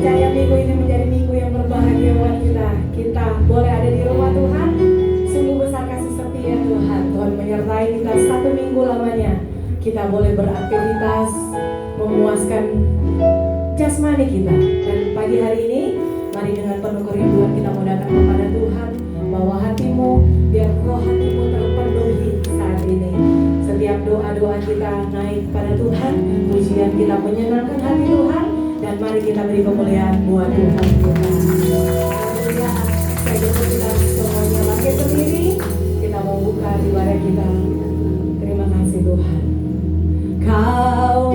percaya minggu ini menjadi minggu yang berbahagia buat kita. Kita boleh ada di rumah Tuhan. Sungguh besar kasih setia Tuhan. Tuhan menyertai kita 1 minggu lamanya. Kita boleh beraktivitas, memuaskan jasmani kita. Dan pagi hari ini, mari dengan penuh kerinduan kita mau datang kepada Tuhan. Bawa hatimu, biar roh hatimu terpenuhi saat ini. Setiap doa-doa kita naik pada Tuhan, pujian kita menyenangkan hati Tuhan, dan mari kita beri kemuliaan buat Tuhan kita. Haleluya. Saya jemput kita semuanya bangkit berdiri. Kita mau buka ibadah kita. Terima kasih Tuhan. Kau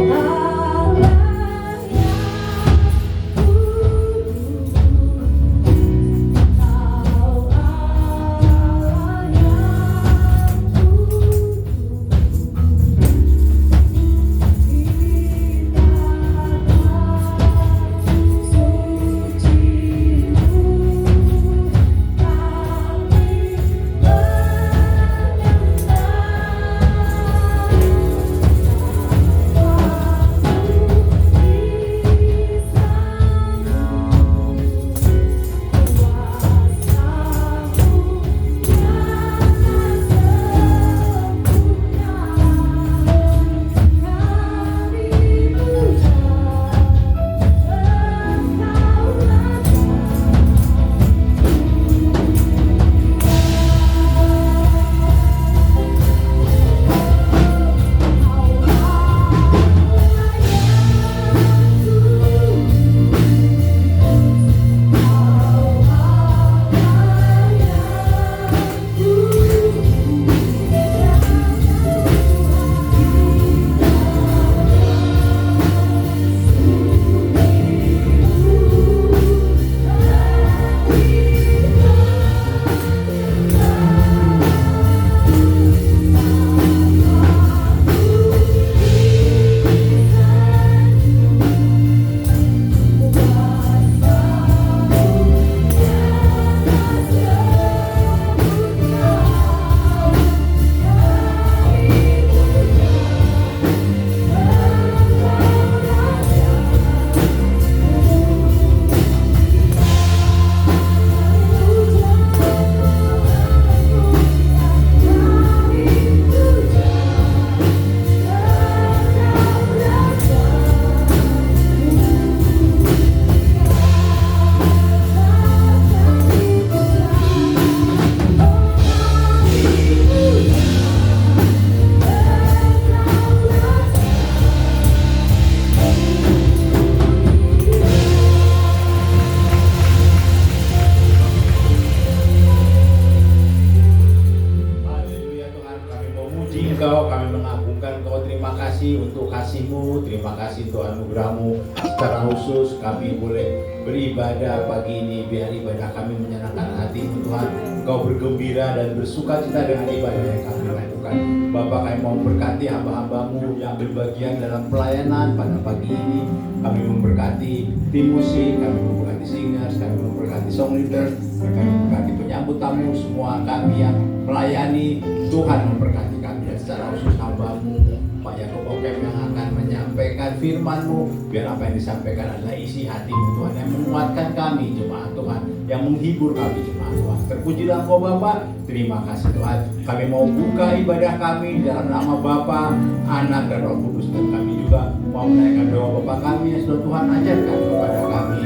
terima kasih Tuhan anugerah-Mu. Secara khusus kami boleh beribadah pagi ini, biar ibadah kami menyenangkan hati-Mu Tuhan. Engkau bergembira dan bersuka cita dengan ibadah yang kami lakukan. Bapa, kami mau memberkati hamba-hamba-Mu yang berbagian dalam pelayanan pada pagi ini. Kami memberkati tim musik, kami memberkati singers, kami memberkati song leaders, kami memberkati penyambut tamu, semua kami yang melayani. Tuhan memberkati kami, dan secara khusus hamba-Mu Pak Yakub Okem yang akan menyampaikan firman-Mu, biar apa yang disampaikan adalah isi hati-Mu Tuhan, yang menguatkan kami jemaat Tuhan, yang menghibur kami jemaat Tuhan. Terpujilah Engkau Bapa. Terima kasih Tuhan. Kami mau buka ibadah kami dalam nama Bapa, Anak, dan Roh Kudus, dan kami juga mau menaikkan doa Bapa kami yang sudah Tuhan ajarkan kepada kami.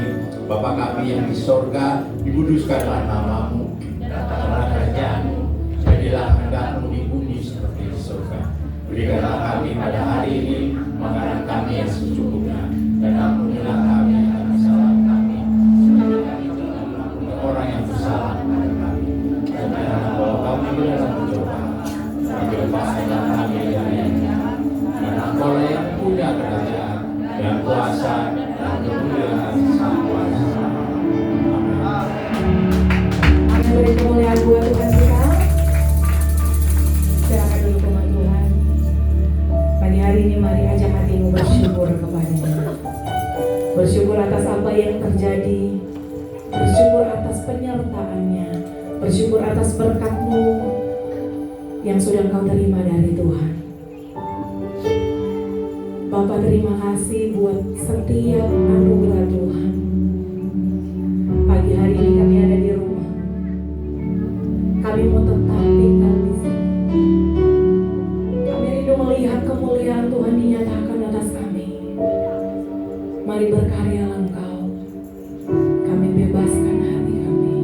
Bapa kami yang di sorga, dikuduskanlah nama-Mu, datanglah kerajaan-Mu, jadilah kehendak-Mu di bumi seperti di sorga. Berikanlah kami pada hari ini makanan kami yang secukupnya, dan ampunilah kami akan kesalahan kami, seperti kami telah mengampuni orang yang bersalah kepada kami. Dan janganlah bawa kami ke dalam pencobaan, tapi lepaskanlah kami dari yang jahat. Karena Engkau yang punya kerajaan dan kuasa dan kemuliaan sampai. Amin. Beri kemuliaan buat Tuhan kita. Silakan duduk teman Tuhan. Pagi hari ini mari ajak hatimu bersyukur kepada-Nya. Bersyukur atas apa yang terjadi. Bersyukur atas penyertaan-Nya. Bersyukur atas berkat-Mu yang sudah Engkau terima dari Tuhan. Bapa, terima kasih buat setiap anugerah Tuhan. pagi hari ini kami ada di rumah. Kami mau tetap tinggal di sini. Kami rindu melihat kemuliaan Tuhan dinyatakan atas kami. Mari berkaryalah Engkau. Kami bebaskan hati kami.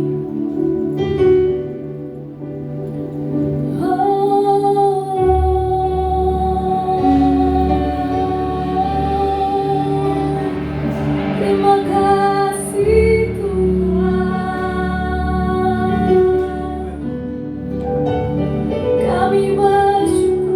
Terima kasih Tuhan. Kami bersyukur.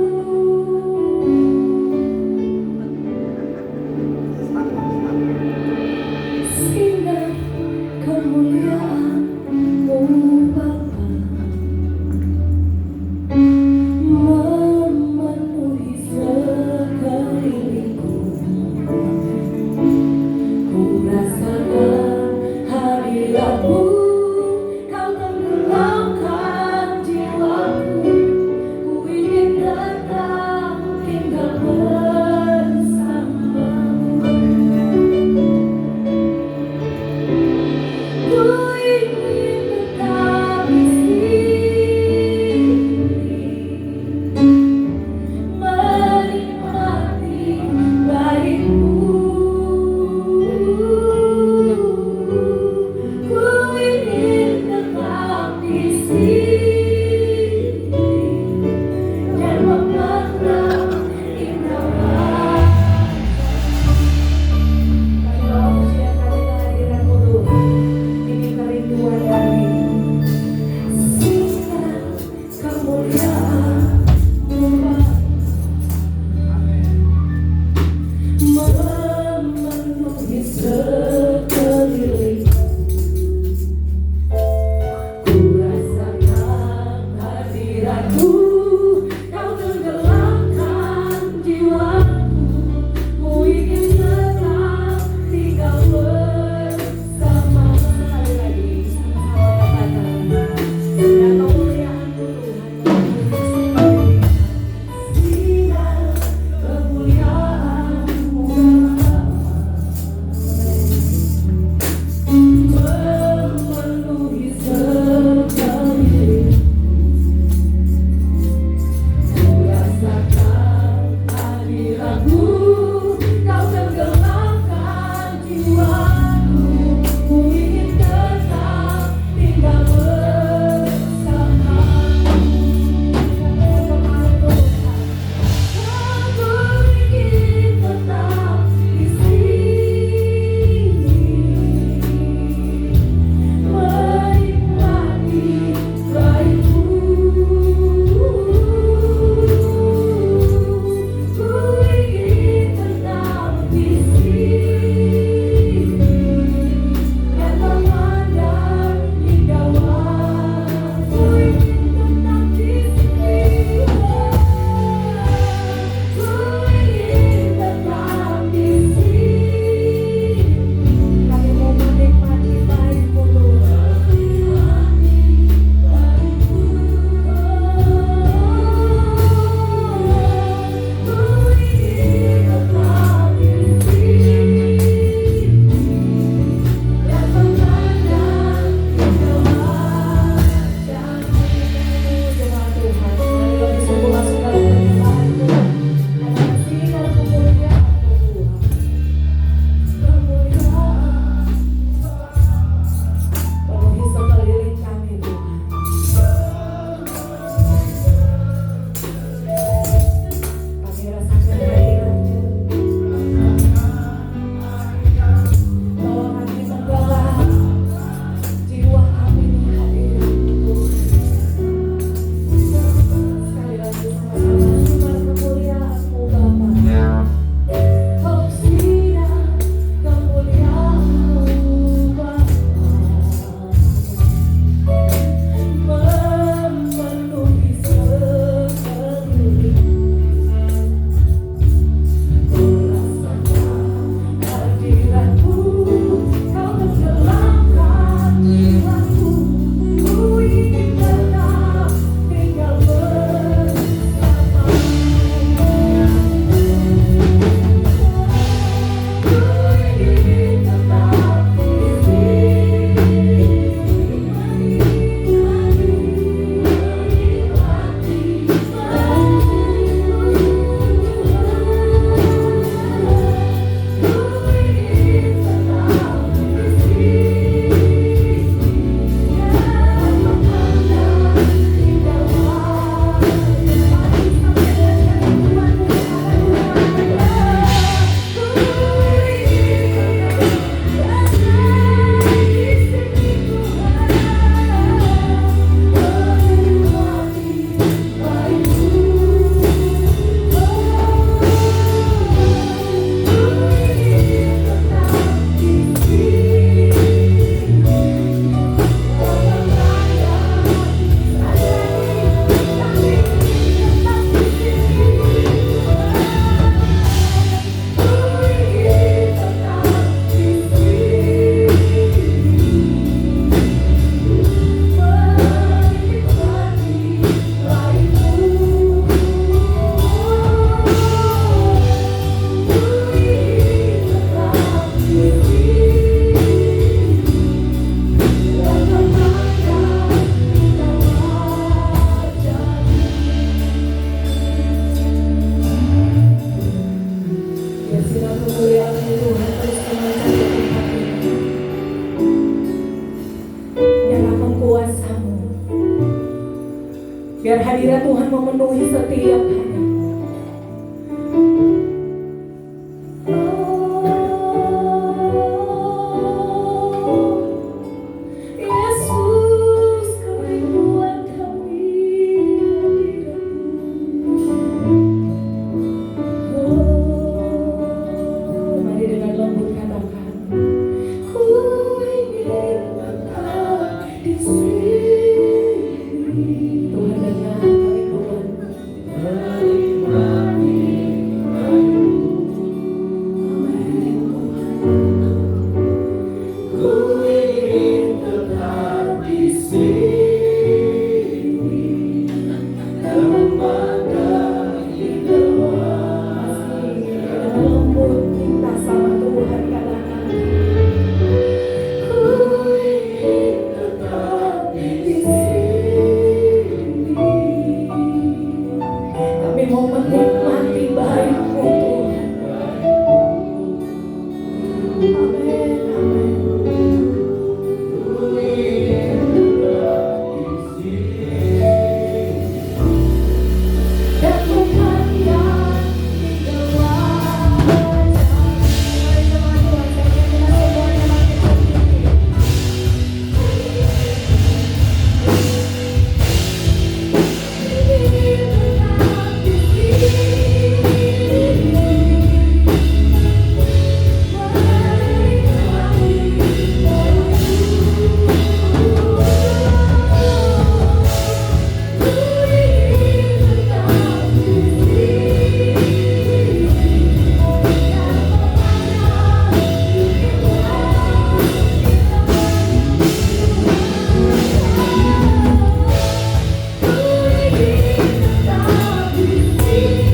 kemuliaan-Mu Tuhan terus memancar di tempat ini. Nyalakan kuasa-Mu, biar hadirat Tuhan memenuhi setiap hari. Yesus, kerinduan kami hadirat-Mu. Mari dengan lembut katakan, ku ingin tetap di sini. Tuhan dengar kerinduan. Kami mau menikmati baik-Mu Tuhan. Amin, amin. Dan memandang hingga wajah-Mu. Mari teman-teman, saya ingin kita semuanya makin tinggi.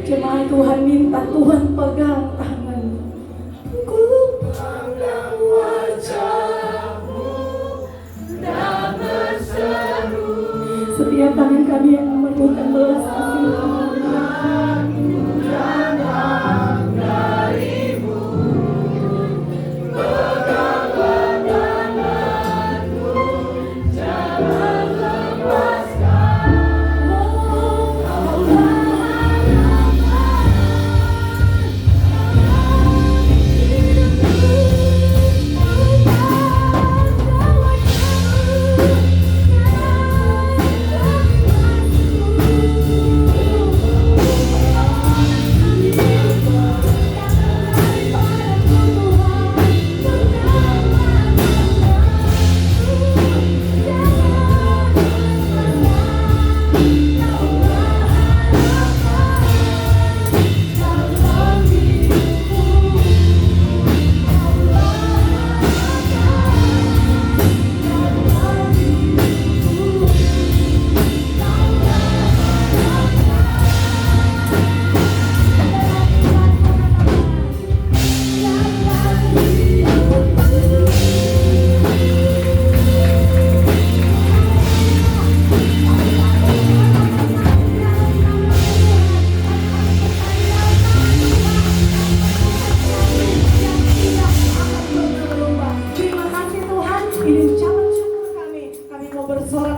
Jemaat Tuhan minta Tuhan pegang tangan. Ku pandang wajah-Mu dan berseru. Setiap tangan kami yang memerlukan belas kasih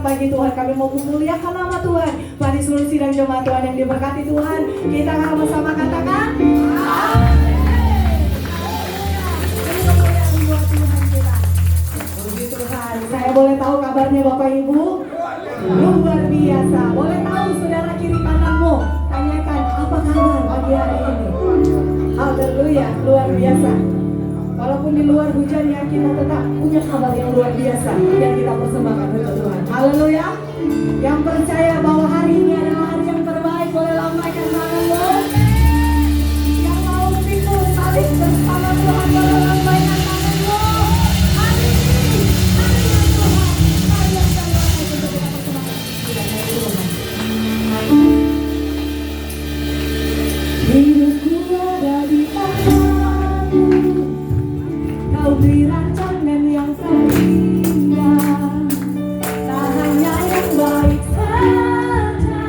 bagi Tuhan, kami mau memuliakan nama Tuhan. Mari seluruh sidang jemaat Tuhan yang diberkati Tuhan, kita sama-sama katakan puji Tuhan. Saya boleh tahu kabarnya Bapak Ibu? Luar biasa. Boleh tahu saudara kiri kananmu, tanyakan apa kabar pagi hari ini. Haleluya, luar biasa. Walaupun di luar hujan ya, kita tetap punya kabar yang luar biasa yang kita persembahkan untuk Tuhan. Haleluya. Yang percaya bahwa hari ini adalah hari yang terbaik, boleh lambaikan tanganmu. Yang mau berpikir salib bersama Tuhan, boleh lambaikan tanganmu. Hari ini, hari yang Tuhan, hari yang terbaik untuk kita persembahkan. Hidupku ada di tanganmu. Kau beri rancangan yang terindah, tak hanya yang baik saja,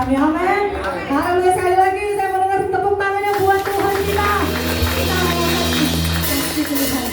kami. Amin. Haleluya, sekali lagi saya mau dengar tepuk tangannya buat Tuhan kita. Kita kasih Tuhan.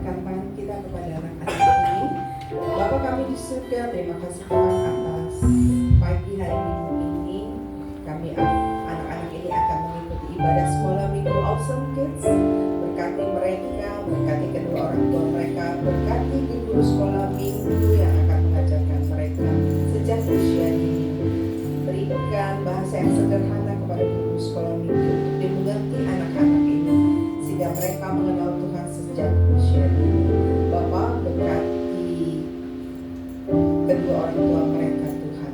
angkat tangan kita kepada anak-anak ini. Bapa kami di surga, terima kasih Tuhan atas pagi hari Minggu ini. Kami anak-anak ini akan mengikuti ibadah sekolah minggu Awesome Kids. Berkati mereka, berkati kedua orang tua mereka, berkati guru sekolah minggu yang akan mengajarkan mereka sejak usia dini. Berikan bahasa yang sederhana kepada guru sekolah minggu untuk dimengerti anak-anak ini, sehingga mereka mengenal Tuhan sejak usia dini. Bapa, berkati kedua orang tua mereka Tuhan.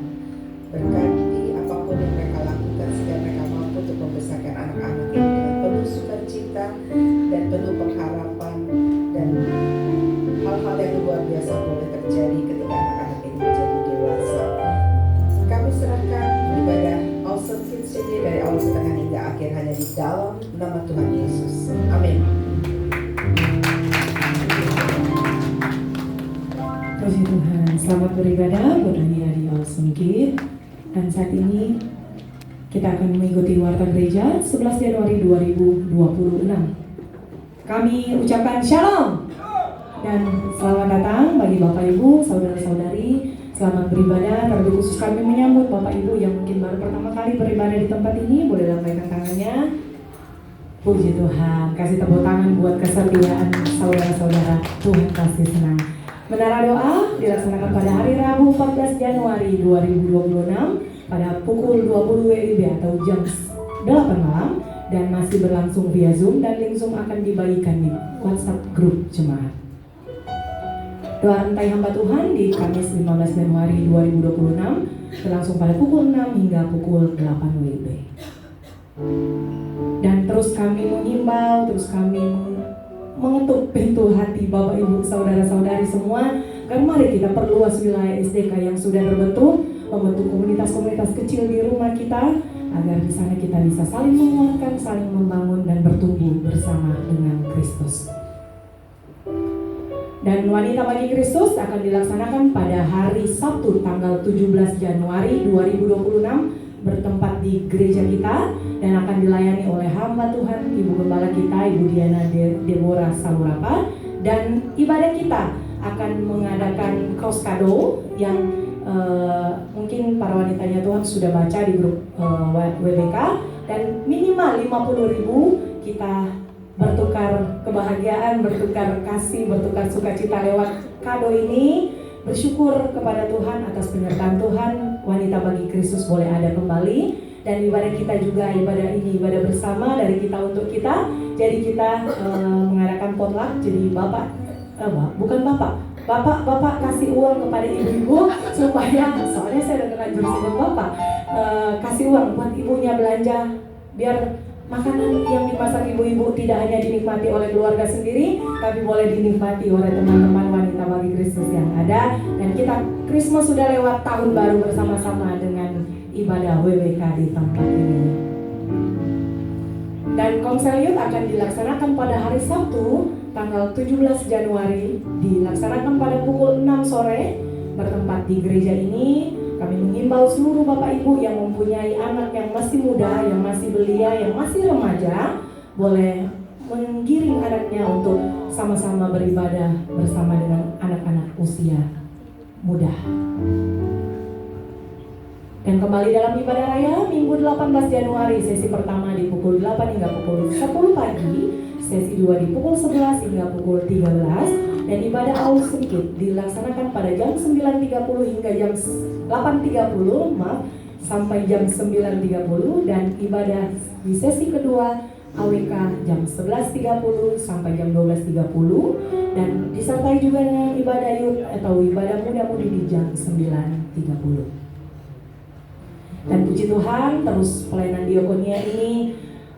Berkati apapun yang mereka lakukan sehingga mereka mampu untuk membesarkan anak-anak ini dengan penuh sukacita dan penuh pengharapan, dan hal-hal yang luar biasa boleh terjadi ketika anak-anak ini menjadi dewasa. Kami serahkan ibadah Awesome Kids ini dari awal setengah hingga akhir hanya di dalam nama Tuhan Yesus. Amin. Puji Tuhan, selamat beribadah buat adik-adik Awesome Kids. Dan saat ini kita akan mengikuti warta gereja 11 Januari 2026. Kami ucapkan Shalom dan selamat datang bagi Bapak Ibu, saudara-saudari. Selamat beribadah. Terlebih khusus kami menyambut Bapak Ibu yang mungkin baru pertama kali beribadah di tempat ini. Boleh lambaikan tangannya. Puji Tuhan. Kasih tepuk tangan buat kesetiaan saudara-saudara. Tuhan pasti senang. Menara doa dilaksanakan pada hari Rabu 14 Januari 2026 pada pukul 20 WIB atau jam 8 malam, dan masih berlangsung via Zoom, dan link Zoom akan dibagikan di WhatsApp grup jemaat. Doa rantai hamba Tuhan di Kamis 15 Januari 2026 berlangsung pada pukul 6 hingga pukul 8 WIB. Dan terus kami menghimbau, terus kami mengetuk pintu hati Bapak Ibu saudara-saudari semua, karena mari kita perluas wilayah SDK yang sudah terbentuk, membentuk komunitas-komunitas kecil di rumah kita, agar di sana kita bisa saling menguatkan, saling membangun dan bertumbuh bersama dengan Kristus. Dan Wanita Bagi Kristus akan dilaksanakan pada hari Sabtu tanggal 17 Januari 2026 bertempat di gereja kita, dan akan dilayani oleh hamba Tuhan Ibu Gembala kita, Ibu Diana Deborah Salurapa. Dan ibadah kita akan mengadakan cross kado yang mungkin para wanitanya Tuhan sudah baca di grup WBK, dan minimal 50.000 kita bertukar kebahagiaan, bertukar kasih, bertukar sukacita lewat kado ini. Bersyukur kepada Tuhan atas penyertaan Tuhan. Wanita Bagi Kristus boleh ada kembali, dan ibadah kita juga ibadah ini ibadah bersama dari kita untuk kita. Jadi kita mengadakan potluck. Jadi bapak kasih uang kepada ibu-ibu supaya, soalnya saya udah terlanjur sebut bapak, kasih uang buat ibunya belanja, biar makanan yang dimasak ibu-ibu tidak hanya dinikmati oleh keluarga sendiri, tapi boleh dinikmati oleh teman-teman Wanita Bagi Kristus yang ada. Dan kita Christmas sudah lewat, tahun baru bersama-sama dengan ibadah WBK di tempat ini. Dan Komsel Youth akan dilaksanakan pada hari Sabtu tanggal 17 Januari, dilaksanakan pada pukul 6 sore bertempat di gereja ini. Kami mengimbau seluruh Bapak Ibu yang mempunyai anak yang masih muda, yang masih belia, yang masih remaja, boleh menggiring anaknya untuk sama-sama beribadah bersama dengan anak-anak usia muda. Dan kembali dalam ibadah raya Minggu 18 Januari, sesi pertama di pukul 8 hingga pukul 10 pagi, sesi 2 di pukul 11 hingga pukul 13, dan ibadah Awesome Kids dilaksanakan pada jam 9.30 hingga jam 8.30 sampai jam 9.30, dan ibadah di sesi kedua AWK jam 11.30 sampai jam 12.30, dan disertai juga dengan ibadah youth atau ibadah muda-mudi di jam 9.30. Dan puji Tuhan, terus pelayanan diakonia ini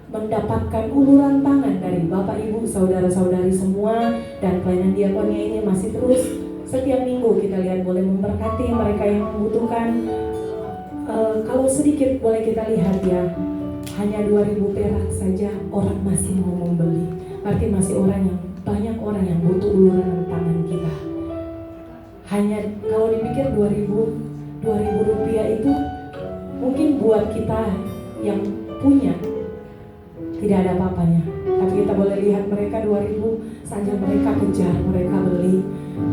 mendapatkan uluran tangan dari Bapak Ibu saudara-saudari semua, dan pelayanan diakonia ini masih terus setiap minggu kita lihat boleh memberkati mereka yang membutuhkan. Kalau sedikit boleh kita lihat ya, hanya 2.000 perak saja orang masih mau membeli. Berarti masih banyak orang yang butuh uluran tangan kita. Hanya kalau dipikir 2.000 rupiah itu mungkin buat kita yang punya tidak ada apa-apanya, tapi kita boleh lihat mereka 2.000 saja mereka kejar, mereka beli.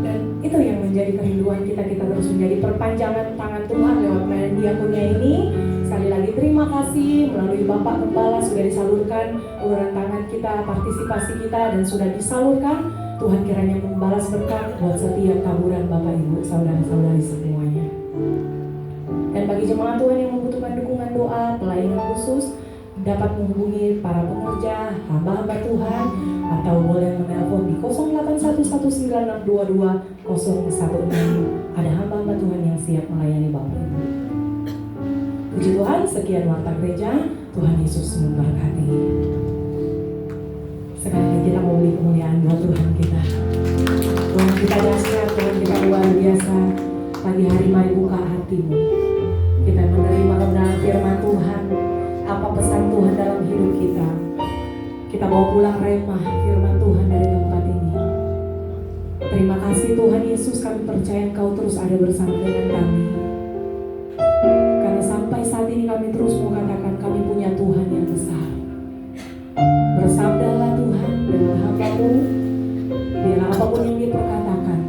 Dan itu yang menjadi kerinduan kita terus menjadi perpanjangan tangan Tuhan lewat pelayanan diakonia ini. Sekali lagi terima kasih melalui Bapak Gembala sudah disalurkan uluran tangan kita, partisipasi kita, dan sudah disalurkan. Tuhan kiranya membalas berkat buat setiap taburan Bapak Ibu saudara-saudari semuanya. Dan bagi jemaat Tuhan yang membutuhkan dukungan doa, pelayanan khusus, dapat menghubungi para pengerja, hamba-hamba Tuhan, atau boleh menelpon di 081196220016. Ada hamba-hamba Tuhan yang siap melayani Bapak Ibu. Puji Tuhan, sekian warta gereja. Tuhan Yesus memberkati. Sekarang kita mau beri kemuliaan buat Tuhan kita. Tuhan kita dahsyat, Tuhan kita luar biasa. Pagi hari mari buka hatimu. Kita menerima kebenaran firman Tuhan. Apa pesan Tuhan dalam hidup kita? Kita bawa pulang remah firman Tuhan dari tempat ini. Terima kasih Tuhan Yesus, kami percaya Engkau terus ada bersama dengan kami. Karena sampai saat ini kami terus mau katakan kami punya Tuhan yang besar. Bersabdalah Tuhan dengan hamba-Mu, biar apapun yang diperkatakan,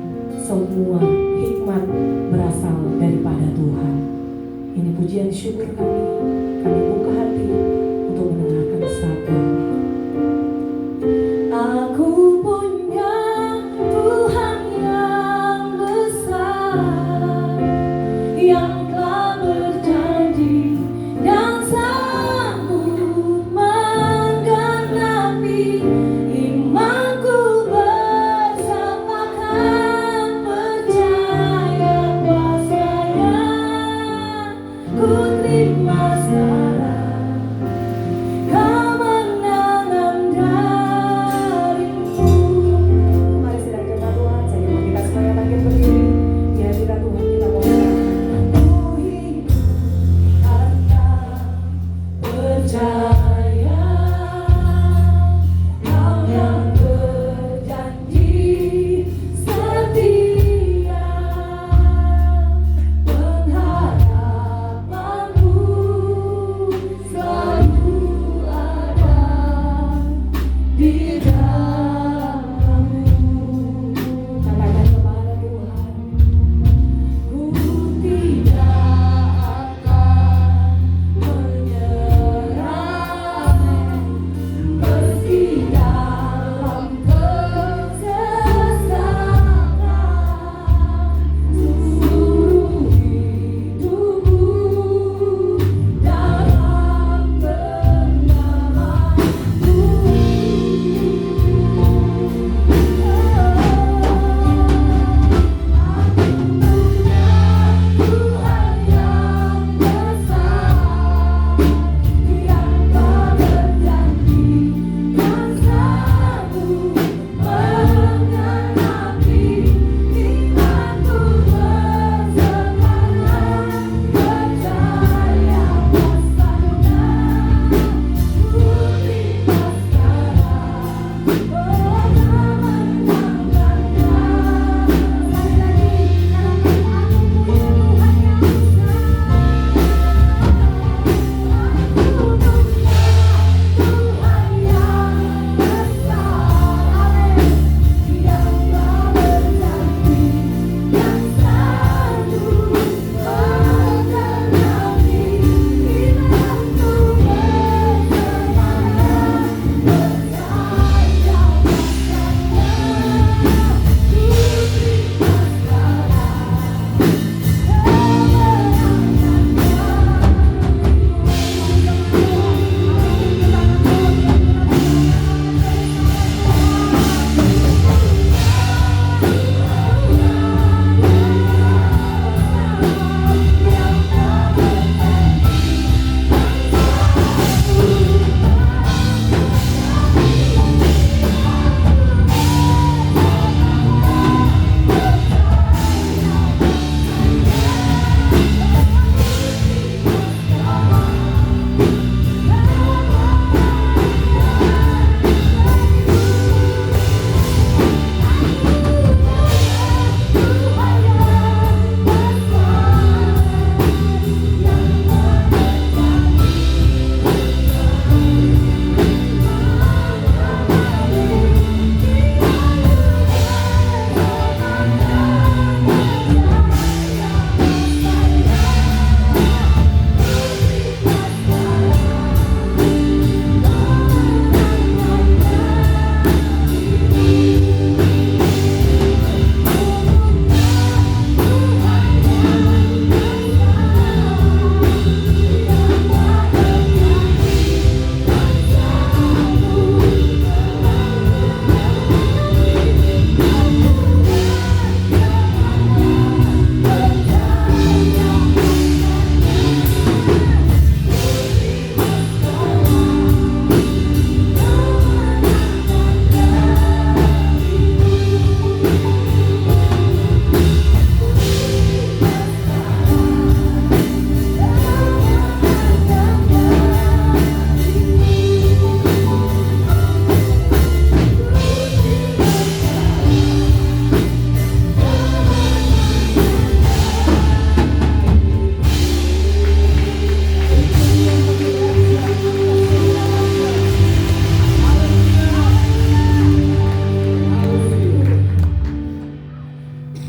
semua hikmat berasal daripada Tuhan. Ini pujian syukur kami buka hati untuk mendengarkan sabda. Aku punya Tuhan yang besar, yang telah berjanji dan sanggup menggenapi imanku. Bersamakan percaya kuasa-Nya, ku terima sekarang kemenangan darimu. Mari sedang dengar Tuhan, saya mau kita semuanya bangkit berdiri. Di hadirat Tuhan kita mau penuhi harta percaya, Kau yang berjanji setia, pengharapanmu selalu ada di dalam-Mu. Katakan kepada Tuhan, ku tidak akan menyerah, meski dalam kesesakan. Seluruh hidupku dalam genggaman-Mu. Tuhan yang besar, yang telah berjanji dan sanggup menggenapi imanku. Bersamakan percaya kuasa-Nya, ku terima sekarang kemenangan. Sekali lagi, katakan aku punya Tuhan yang besar. Aku punya Tuhan yang besar, yang telah berjanji dan sanggup menggenapi imanku. Bersamakan percaya kuasa-Nya, ku terima sekarang.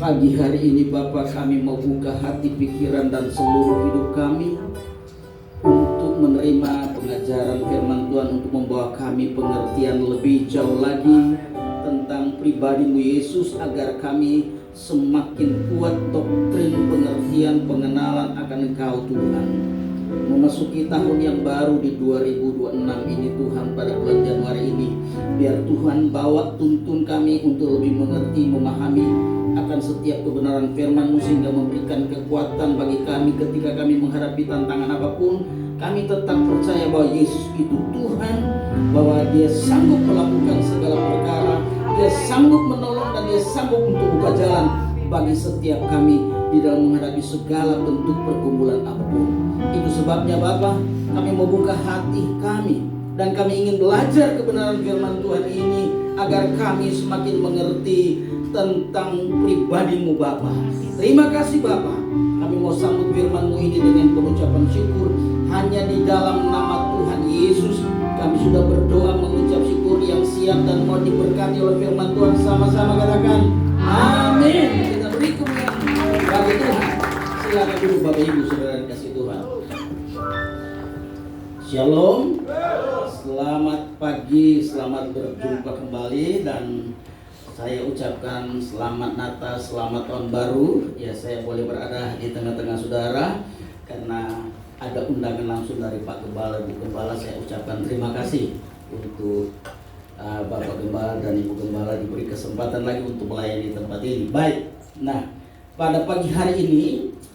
Pagi hari ini Bapa, kami mau buka hati, pikiran, dan seluruh hidup kami untuk menerima pengajaran firman Tuhan, untuk membawa kami pengertian lebih jauh lagi tentang pribadi-Mu Yesus, agar kami semakin kuat doktrin, pengertian, pengenalan akan Engkau Tuhan. Memasuki tahun yang baru di 2026 ini Tuhan, pada bulan Januari ini, biar Tuhan bawa tuntun kami untuk lebih mengerti, memahami akan setiap kebenaran firman-Mu, sehingga memberikan kekuatan bagi kami ketika kami menghadapi tantangan apapun. Kami tetap percaya bahwa Yesus itu Tuhan, bahwa Dia sanggup melakukan segala perkara, Dia sanggup menolong, dan Dia sanggup untuk buka jalan bagi setiap kami di dalam menghadapi segala bentuk pergumulan apapun. Itu sebabnya Bapa, kami mau buka hati kami, dan kami ingin belajar kebenaran firman Tuhan ini agar kami semakin mengerti tentang pribadi-Mu Bapa. Terima kasih Bapa, kami mau sambut firman-Mu ini dengan pengucapan syukur. Hanya di dalam nama Tuhan Yesus kami sudah berdoa mengucap syukur yang siap dan mau diberkati oleh firman Tuhan. Sama-sama katakan amin. Kita beri kemuliaan bagi Tuhan. Silakan duduk Bapak Ibu Saudara dikasih Tuhan. Shalom. Selamat pagi, selamat berjumpa kembali, dan saya ucapkan selamat Natal, selamat tahun baru. Ya, saya boleh berada di tengah-tengah saudara karena ada undangan langsung dari Pak Gembala, Bu Gembala. Saya ucapkan terima kasih untuk Bapak Gembala dan Ibu Gembala diberi kesempatan lagi untuk melayani tempat ini. Baik, nah pada pagi hari ini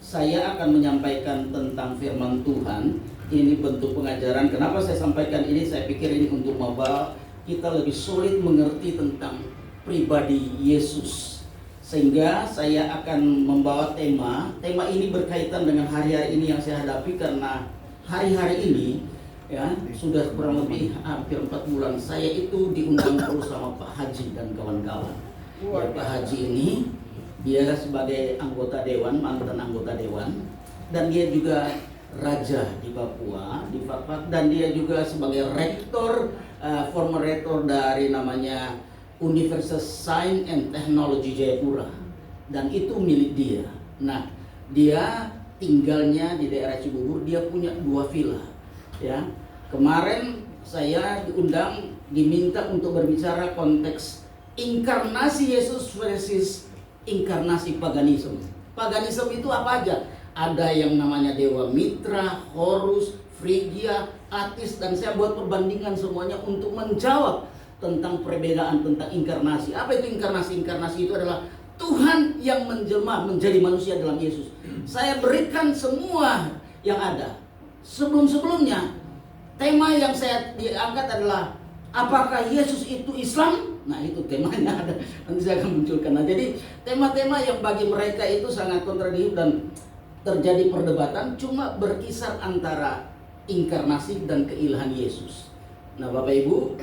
saya akan menyampaikan tentang firman Tuhan. Ini bentuk pengajaran. Kenapa saya sampaikan ini? Saya pikir ini untuk membawa kita lebih sulit mengerti tentang pribadi Yesus, sehingga saya akan membawa tema ini berkaitan dengan hari-hari ini yang saya hadapi, karena hari-hari ini ya sudah kurang lebih hampir 4 bulan saya itu diundang terus sama Pak Haji dan kawan-kawan. Ya, Pak Haji ini dia sebagai anggota dewan, mantan anggota dewan, dan dia juga raja di Papua, di Fakfak, dan dia juga sebagai rektor, former rektor dari namanya Universitas Sains and Teknologi Jayapura, dan itu milik dia. Nah, dia tinggalnya di daerah Cibubur, dia punya 2 villa. Ya, kemarin saya diundang, diminta untuk berbicara konteks inkarnasi Yesus versus inkarnasi paganisme. Paganisme itu apa aja? Ada yang namanya Dewa Mitra, Horus, Frigia, Atis, dan saya buat perbandingan semuanya untuk menjawab tentang perbedaan tentang inkarnasi. Apa itu inkarnasi? Inkarnasi itu adalah Tuhan yang menjelma menjadi manusia dalam Yesus. Saya berikan semua yang ada. Sebelum-sebelumnya, tema yang saya diangkat adalah apakah Yesus itu Islam? Nah, itu temanya ada. Nanti saya akan munculkan. Nah, jadi tema-tema yang bagi mereka itu sangat kontradiktif dan terjadi perdebatan, cuma berkisar antara inkarnasi dan keilahan Yesus. Nah, Bapak Ibu,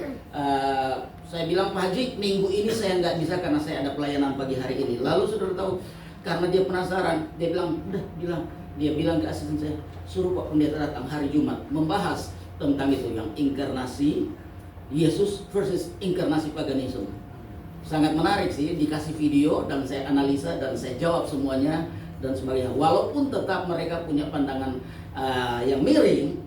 saya bilang Pak Haji, minggu ini saya nggak bisa karena saya ada pelayanan pagi hari ini. Lalu saudara tahu, karena dia penasaran, dia bilang ke asisten saya, suruh Pak Pendeta datang hari Jumat membahas tentang itu, yang inkarnasi Yesus versus inkarnasi paganisme. Sangat menarik sih, dikasih video dan saya analisa dan saya jawab semuanya dan sebagainya. Walaupun tetap mereka punya pandangan yang miring,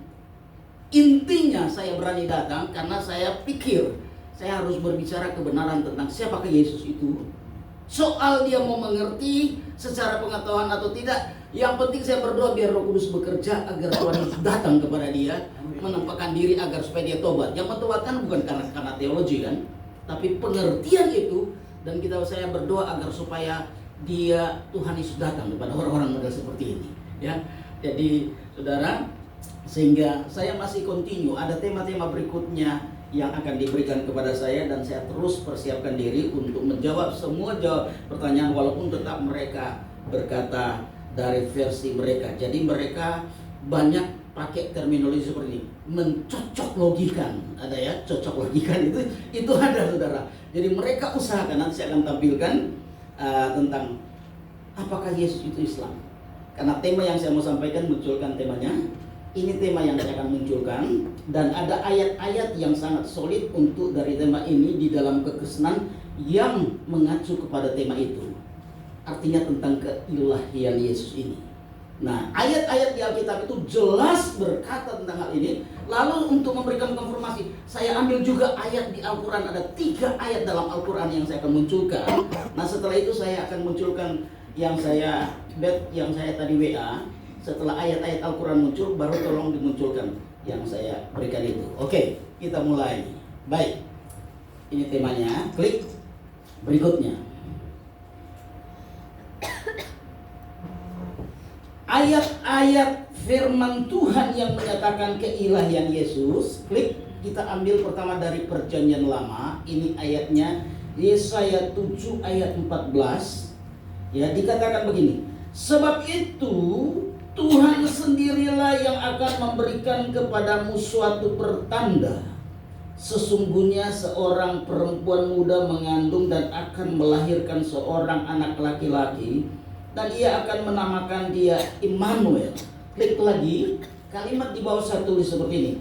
intinya saya berani datang karena saya pikir saya harus berbicara kebenaran tentang siapakah Yesus itu. Soal dia mau mengerti secara pengetahuan atau tidak, yang penting saya berdoa biar Roh Kudus bekerja agar Tuhan Yesus datang kepada dia, menampakkan diri agar supaya dia tobat. Yang mentobatkan bukan karena teologi kan, tapi pengertian itu. Dan saya berdoa agar supaya dia, Tuhan Yesus datang kepada orang-orang model seperti ini. Ya, jadi saudara, sehingga saya masih continue, ada tema-tema berikutnya yang akan diberikan kepada saya, dan saya terus persiapkan diri untuk menjawab semua pertanyaan, walaupun tetap mereka berkata dari versi mereka. Jadi mereka banyak pakai terminologi seperti ini, mencocok logikan. Ada ya, cocok logikan itu ada saudara. Jadi mereka usahakan, nanti saya akan tampilkan tentang apakah Yesus itu Islam. Karena tema yang saya mau sampaikan, munculkan temanya. Ini tema yang saya akan munculkan, dan ada ayat-ayat yang sangat solid untuk dari tema ini di dalam kekristenan yang mengacu kepada tema itu. artinya tentang keilahian Yesus ini. Nah, ayat-ayat di Alkitab itu jelas berkata tentang hal ini. Lalu untuk memberikan konfirmasi, saya ambil juga ayat di Al-Quran. Ada 3 ayat dalam Al-Quran yang saya akan munculkan. Nah, setelah itu saya akan munculkan yang saya tadi WA. Setelah ayat-ayat Al-Quran muncul, baru tolong dimunculkan yang saya berikan itu. Oke, kita mulai. Baik, ini temanya. Klik berikutnya. Ayat-ayat firman Tuhan yang menyatakan keilahian Yesus. Klik, kita ambil pertama dari Perjanjian Lama. Ini ayatnya Yesaya 7 ayat 14. Ya, dikatakan begini. Sebab itu Tuhan sendirilah yang akan memberikan kepadamu suatu pertanda. Sesungguhnya seorang perempuan muda mengandung dan akan melahirkan seorang anak laki-laki, dan ia akan menamakan dia Immanuel. Klik lagi, kalimat di bawah saya tulis seperti ini.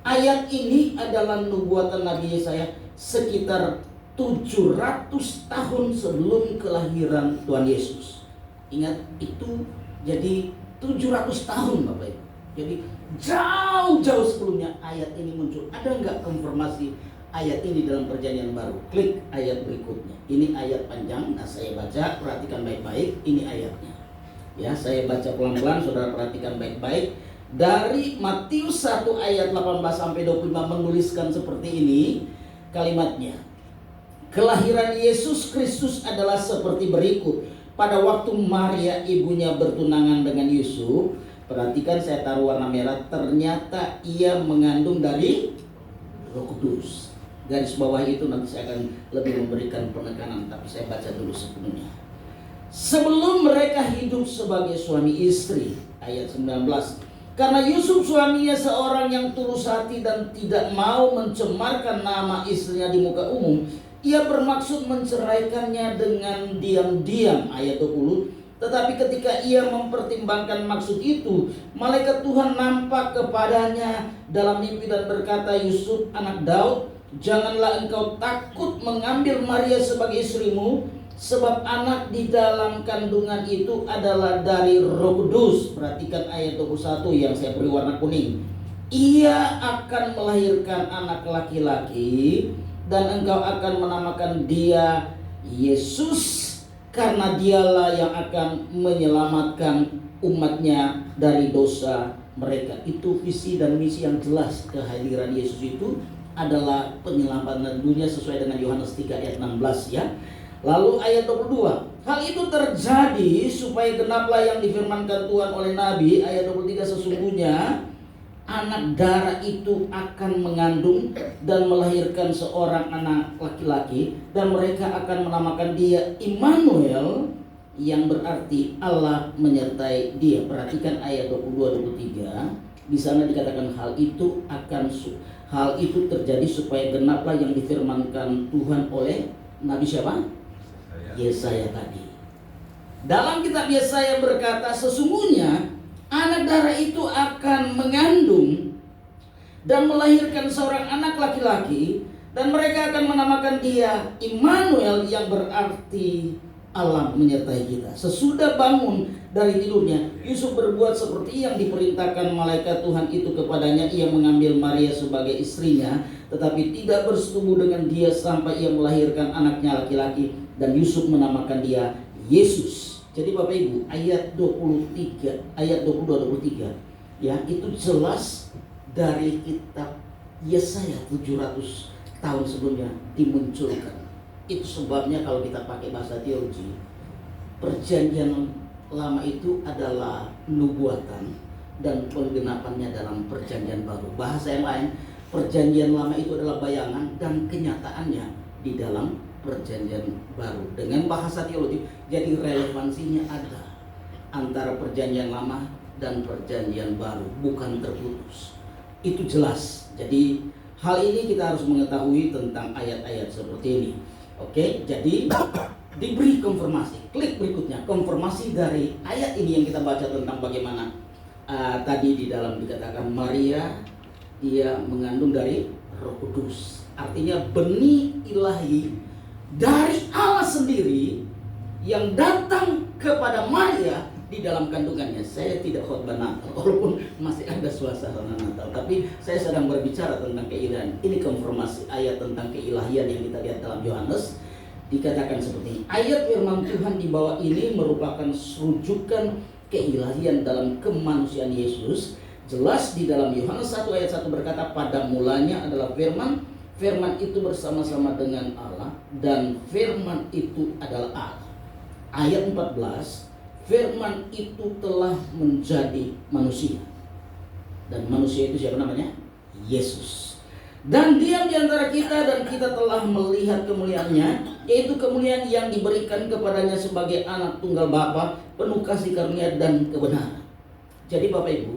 Ayat ini adalah nubuatan Nabi Yesaya sekitar 700 tahun sebelum kelahiran Tuhan Yesus. Ingat, itu jadi 700 tahun Bapak Ibu. Jadi jauh-jauh sebelumnya ayat ini muncul. Ada nggak konfirmasi ayat ini dalam Perjanjian Baru? Klik ayat berikutnya. Ini ayat panjang. Nah, saya baca, perhatikan baik-baik. Ini ayatnya. Ya, saya baca pelan-pelan, saudara perhatikan baik-baik. Dari Matius 1 ayat 18 sampai 25 menuliskan seperti ini kalimatnya. Kelahiran Yesus Kristus adalah seperti berikut. Pada waktu Maria ibunya bertunangan dengan Yusuf, perhatikan saya taruh warna merah, ternyata ia mengandung dari Roh Kudus. Garis bawah itu nanti saya akan lebih memberikan penekanan, tapi saya baca dulu sebelumnya. Sebelum mereka hidup sebagai suami istri, ayat 19. Karena Yusuf suaminya seorang yang tulus hati dan tidak mau mencemarkan nama istrinya di muka umum, ia bermaksud menceraikannya dengan diam-diam, ayat 20. Tetapi ketika ia mempertimbangkan maksud itu, malaikat Tuhan nampak kepadanya dalam mimpi dan berkata, Yusuf anak Daud, janganlah engkau takut mengambil Maria sebagai istrimu, sebab anak di dalam kandungan itu adalah dari Roh Kudus. Perhatikan ayat 21 yang saya beri warna kuning. Ia akan melahirkan anak laki-laki, dan engkau akan menamakan dia Yesus, karena dialah yang akan menyelamatkan umatnya dari dosa mereka. Itu visi dan misi yang jelas. Kehadiran Yesus itu adalah penyelamatan dunia sesuai dengan Yohanes 3 ayat 16 ya. Lalu ayat 22. Hal itu terjadi supaya genaplah yang difirmankan Tuhan oleh Nabi. Ayat 23, sesungguhnya anak darah itu akan mengandung dan melahirkan seorang anak laki-laki, dan mereka akan menamakan dia Immanuel, yang berarti Allah menyertai dia. Perhatikan ayat 22-23. Di sana dikatakan hal itu terjadi supaya genaplah yang difirmankan Tuhan oleh Nabi siapa? Yesaya tadi. Dalam kitab Yesaya berkata, sesungguhnya anak darah itu akan mengandung dan melahirkan seorang anak laki-laki, dan mereka akan menamakan dia Immanuel, yang berarti Allah menyertai kita. Sesudah bangun dari tidurnya, Yusuf berbuat seperti yang diperintahkan malaikat Tuhan itu kepadanya. Ia mengambil Maria sebagai istrinya, tetapi tidak bersetubuh dengan dia sampai ia melahirkan anaknya laki-laki, dan Yusuf menamakan dia Yesus. Jadi Bapak Ibu, ayat 23, ayat 22-23 ya, itu jelas dari kitab Yesaya 700 tahun sebelumnya dimunculkan. Itu sebabnya kalau kita pakai bahasa teologi, Perjanjian Lama itu adalah nubuatan dan penggenapannya dalam Perjanjian Baru. Bahasa yang lain, Perjanjian Lama itu adalah bayangan dan kenyataannya di dalam Perjanjian Baru. Dengan bahasa teologi, jadi relevansinya ada antara Perjanjian Lama dan Perjanjian Baru, bukan terputus. Itu jelas. Jadi hal ini kita harus mengetahui tentang ayat-ayat seperti ini. Oke, jadi diberi konfirmasi. Klik berikutnya, konfirmasi dari ayat ini yang kita baca tentang bagaimana tadi di dalam dikatakan Maria dia mengandung dari Roh Kudus. Artinya benih ilahi dari Allah sendiri yang datang kepada Maria di dalam kandungannya. Saya tidak khotbah Natal, walaupun masih ada suasana Natal, tapi saya sedang berbicara tentang keilahian. Ini konfirmasi ayat tentang keilahian yang kita lihat dalam Yohanes. Dikatakan seperti ini, ayat firman Tuhan di bawah ini merupakan rujukan keilahian dalam kemanusiaan Yesus. Jelas di dalam Yohanes 1 ayat 1 berkata, pada mulanya adalah firman, firman itu bersama-sama dengan Allah, dan firman itu adalah Allah. Ayat 14, firman itu telah menjadi manusia. Dan manusia itu siapa namanya? Yesus. Dan diam di antara kita, dan kita telah melihat kemuliaannya, yaitu kemuliaan yang diberikan kepadanya sebagai anak tunggal Bapa, penuh kasih karunia dan kebenaran. Jadi Bapak Ibu,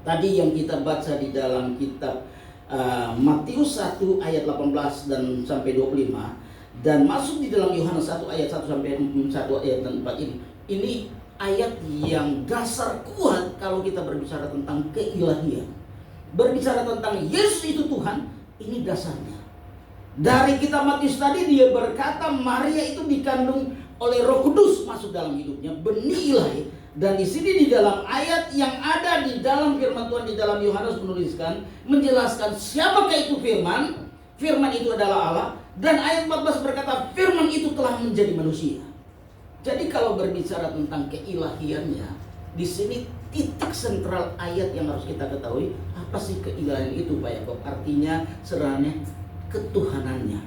tadi yang kita baca di dalam kitab Matius 1 ayat 18 dan sampai 25, dan masuk di dalam Yohanes 1 ayat 1 sampai 1 ayat 4 ini ayat yang dasar kuat kalau kita berbicara tentang keilahian. Berbicara tentang Yesus itu Tuhan, ini dasarnya. Dari kitab Matius tadi dia berkata Maria itu dikandung oleh Roh Kudus masuk dalam hidupnya, benih ilahi. Dan di sini di dalam ayat yang ada di dalam firman Tuhan di dalam Yohanes menuliskan, menjelaskan siapakah itu firman. Firman itu adalah Allah. Dan ayat 14 berkata firman itu telah menjadi manusia. Jadi kalau berbicara tentang keilahiannya, di sini titik sentral ayat yang harus kita ketahui, apa sih keilahian itu Pak Yakob? Artinya sederhananya ketuhanannya.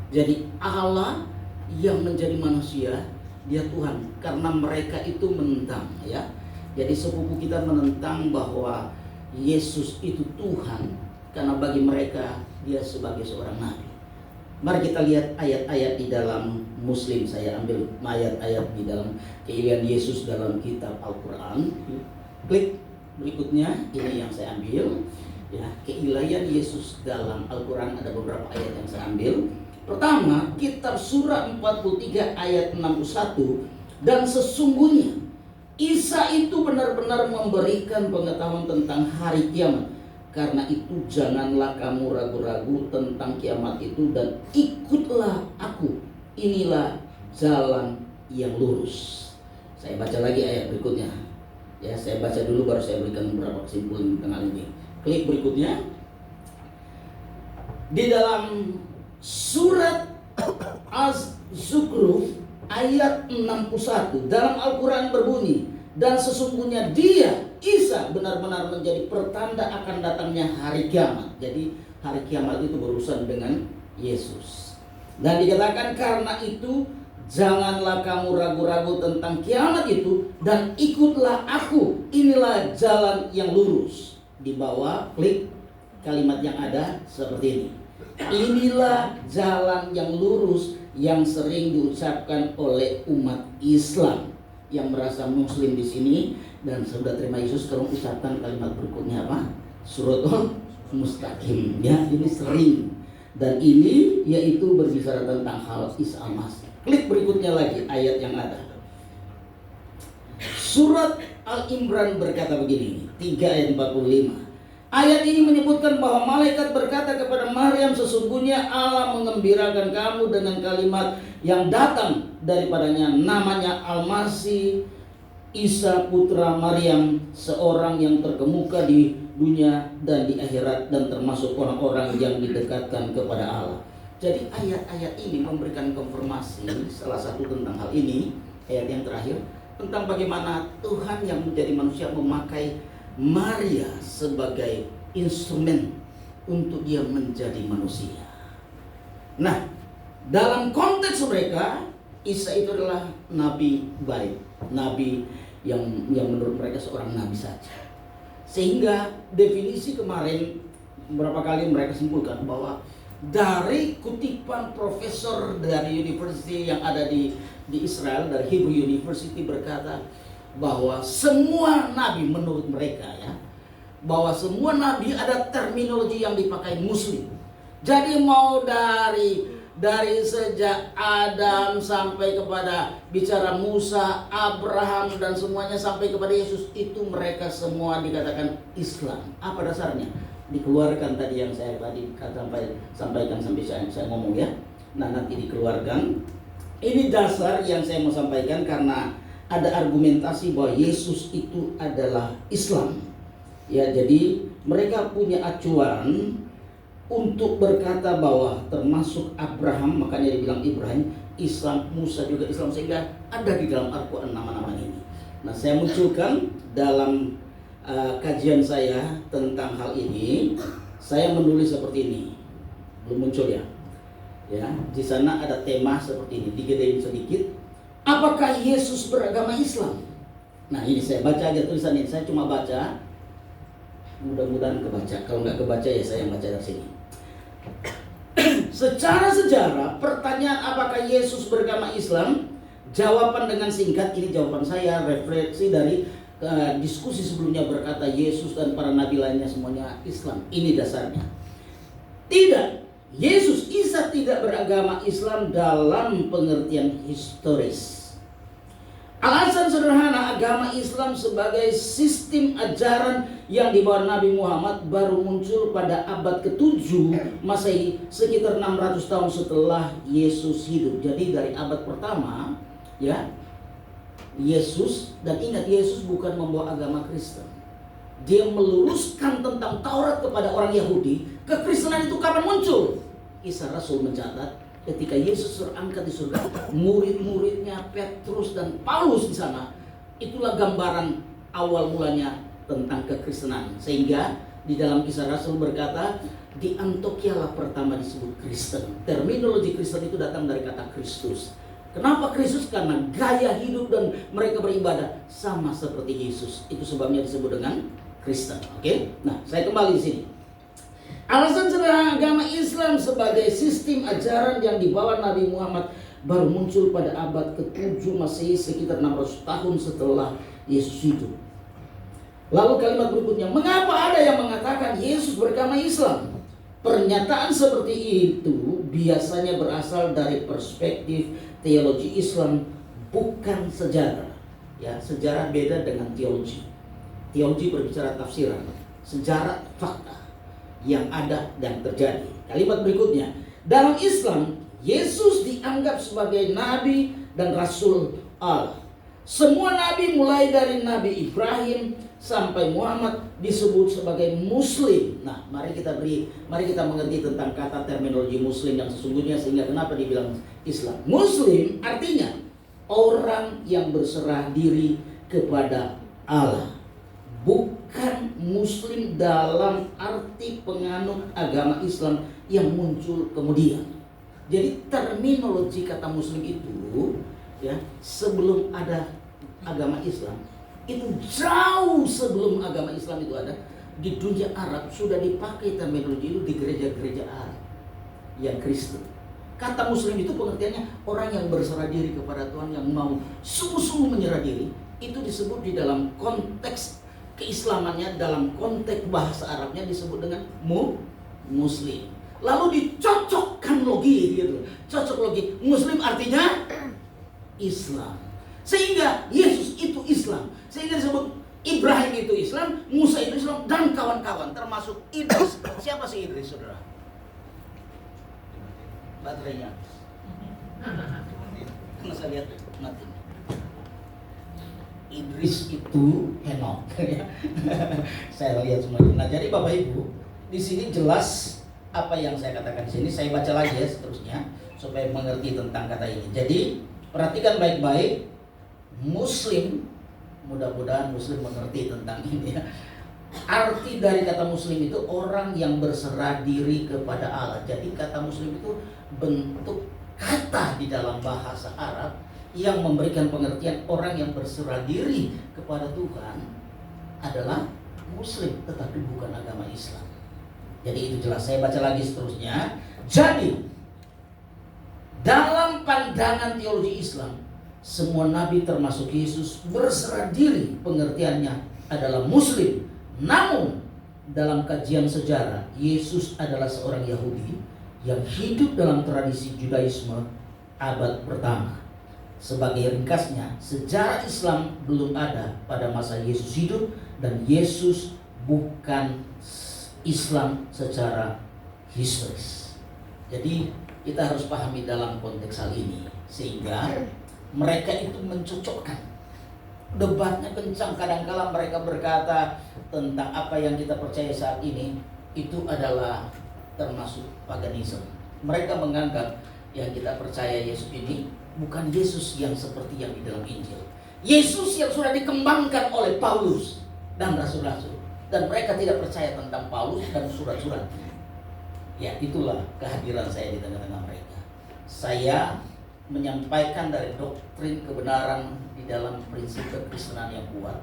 Jadi Allah yang menjadi manusia, dia Tuhan, karena mereka itu menentang ya. Jadi sepupu kita menentang bahwa Yesus itu Tuhan, karena bagi mereka dia sebagai seorang nabi. Mari kita lihat ayat-ayat di dalam Muslim. Saya ambil ayat-ayat di dalam keilahian Yesus dalam kitab Al-Quran. Klik berikutnya, ini yang saya ambil ya, keilahian Yesus dalam Al-Quran. Ada beberapa ayat yang saya ambil. Pertama, kitab surah 43 ayat 61, dan sesungguhnya Isa itu benar-benar memberikan pengetahuan tentang hari kiamat. Karena itu janganlah kamu ragu-ragu tentang kiamat itu, dan ikutlah aku. Inilah jalan yang lurus. Saya baca lagi ayat berikutnya. Ya, saya baca dulu baru saya berikan beberapa kesimpulan tentang hal ini. Klik berikutnya. Di dalam surat Az-Zukhruf ayat 61 dalam Al-Quran berbunyi, dan sesungguhnya dia, Isa, benar-benar menjadi pertanda akan datangnya hari kiamat. Jadi hari kiamat itu berurusan dengan Yesus. Dan dikatakan karena itu janganlah kamu ragu-ragu tentang kiamat itu, dan ikutlah aku. Inilah jalan yang lurus. Di bawah klik kalimat yang ada seperti ini. Inilah jalan yang lurus yang sering diucapkan oleh umat Islam yang merasa Muslim di sini dan sudah terima Yesus. Kalau ucapkan kalimat berikutnya apa? Suratul Mustaqim. Ya, ini sering. Dan ini yaitu berbicara tentang hal Isa Al-Masih. Klik berikutnya lagi ayat yang ada. Surat Al-Imran berkata begini, 3 ayat 45. Ayat ini menyebutkan bahwa malaikat berkata kepada Maryam, sesungguhnya Allah mengembirakan kamu dengan kalimat yang datang daripadanya, namanya Al-Masih, Isa putra Maryam, seorang yang terkemuka di dunia dan di akhirat, dan termasuk orang-orang yang didekatkan kepada Allah. Jadi ayat-ayat ini memberikan konfirmasi salah satu tentang hal ini. Ayat yang terakhir tentang bagaimana Tuhan yang menjadi manusia memakai Maria sebagai instrumen untuk dia menjadi manusia. Nah, dalam konteks mereka, Isa itu adalah nabi baik, nabi yang menurut mereka seorang nabi saja. Sehingga definisi kemarin beberapa kali mereka simpulkan bahwa dari kutipan profesor dari university yang ada di Israel, dari Hebrew University, berkata bahwa semua nabi menurut mereka ya, bahwa semua nabi ada terminologi yang dipakai Muslim. Jadi mau dari sejak Adam sampai kepada bicara Musa, Abraham, dan semuanya sampai kepada Yesus, itu mereka semua dikatakan Islam. Apa dasarnya? Dikeluarkan tadi yang saya tadi sampaikan sampai saya ngomong ya. Nah, nanti dikeluarkan Ini dasar yang saya mau sampaikan karena ada argumentasi bahwa Yesus itu adalah Islam. Ya, jadi mereka punya acuan untuk berkata bahwa termasuk Abraham, makanya dibilang Ibrahim, Islam, Musa juga Islam, sehingga ada di dalam Al-Quran nama-nama ini. Nah, saya munculkan dalam kajian saya tentang hal ini, saya menulis seperti ini. Belum muncul ya? Ya, di sana ada tema seperti ini, digedein sedikit. Apakah Yesus beragama Islam? Nah, ini saya baca aja tulisan ini, saya cuma baca. Mudah-mudahan kebaca. Kalau nggak kebaca ya saya baca dari sini. Secara sejarah, pertanyaan apakah Yesus beragama Islam? Jawaban dengan singkat, ini jawaban saya refleksi dari diskusi sebelumnya berkata Yesus dan para nabi lainnya semuanya Islam. Ini dasarnya. Tidak, Yesus Isa tidak beragama Islam dalam pengertian historis. Alasan sederhana, agama Islam sebagai sistem ajaran yang dibawa Nabi Muhammad baru muncul pada abad ke-7 Masehi, sekitar 600 tahun setelah Yesus hidup. Jadi dari abad pertama, ya, Yesus, dan ingat Yesus bukan membawa agama Kristen. Dia meluruskan tentang Taurat kepada orang Yahudi. Kekristenan itu kapan muncul? Kisah Rasul mencatat ketika Yesus terangkat di surga, murid-muridnya Petrus dan Paulus di sana, itulah gambaran awal mulanya tentang kekristenan. Sehingga di dalam Kisah Rasul berkata, di Antiokhia lah pertama disebut Kristen. Terminologi Kristen itu datang dari kata Kristus. Kenapa Kristus? Karena gaya hidup dan mereka beribadah sama seperti Yesus. Itu sebabnya disebut dengan Kristen. Oke? Nah, saya kembali di sini. Alasan sederhana, agama Islam sebagai sistem ajaran yang dibawa Nabi Muhammad baru muncul pada abad ke-7 Masehi, sekitar 600 tahun setelah Yesus hidup. Lalu kalimat berikutnya, mengapa ada yang mengatakan Yesus beragama Islam? Pernyataan seperti itu biasanya berasal dari perspektif teologi Islam, bukan sejarah. Ya, sejarah beda dengan teologi. Teologi berbicara tafsiran, sejarah fakta yang ada dan terjadi. Kalimat berikutnya, dalam Islam Yesus dianggap sebagai nabi dan rasul Allah. Semua nabi mulai dari Nabi Ibrahim sampai Muhammad disebut sebagai muslim. Nah, mari kita mengerti tentang kata terminologi muslim yang sesungguhnya, sehingga kenapa dibilang Islam. Muslim artinya orang yang berserah diri kepada Allah. Bukan muslim dalam arti penganut agama Islam yang muncul kemudian. Jadi terminologi kata muslim itu, ya, sebelum ada agama Islam, itu jauh sebelum agama Islam itu ada, di dunia Arab sudah dipakai terminologi itu di gereja-gereja Arab yang Kristen. Kata muslim itu pengertiannya orang yang berserah diri kepada Tuhan, yang mau sungguh-sungguh menyerah diri. Itu disebut di dalam konteks keislamannya, dalam konteks bahasa Arabnya disebut dengan muslim. Lalu dicocokkan logi gitu. Cocok logi. Muslim artinya Islam. Sehingga Yesus itu Islam. Sehingga disebut Ibrahim itu Islam, Musa itu Islam, dan kawan-kawan termasuk Idris. Siapa sih Idris, saudara? Baterainya. Karena saya lihat mati. Idris itu Henok. Saya lihat semuanya. Nah, jadi Bapak Ibu, di sini jelas apa yang saya katakan di sini. Saya baca lagi ya seterusnya supaya mengerti tentang kata ini. Jadi perhatikan baik-baik. Muslim, mudah-mudahan Muslim mengerti tentang ini ya. Arti dari kata Muslim itu orang yang berserah diri kepada Allah. Jadi kata Muslim itu bentuk kata di dalam bahasa Arab yang memberikan pengertian orang yang berserah diri kepada Tuhan adalah Muslim, tetapi bukan agama Islam. Jadi itu jelas. Saya baca lagi seterusnya. Jadi dalam pandangan teologi Islam, semua nabi termasuk Yesus berserah diri, pengertiannya adalah Muslim. Namun dalam kajian sejarah, Yesus adalah seorang Yahudi yang hidup dalam tradisi Judaisme abad pertama. Sebagai ringkasnya, sejarah Islam belum ada pada masa Yesus hidup, dan Yesus bukan Islam secara historis. Jadi kita harus pahami dalam konteks hal ini. Sehingga mereka itu mencocokkan. Debatnya kencang, kadang-kala mereka berkata tentang apa yang kita percaya saat ini itu adalah termasuk paganisme. Mereka menganggap yang kita percaya Yesus ini bukan Yesus yang seperti yang di dalam Injil. Yesus yang sudah dikembangkan oleh Paulus dan rasul-rasul. Dan mereka tidak percaya tentang Paulus dan surat-suratnya. Ya, itulah kehadiran saya di tengah-tengah mereka. Saya menyampaikan dari doktrin kebenaran di dalam prinsip kekristenan yang kuat.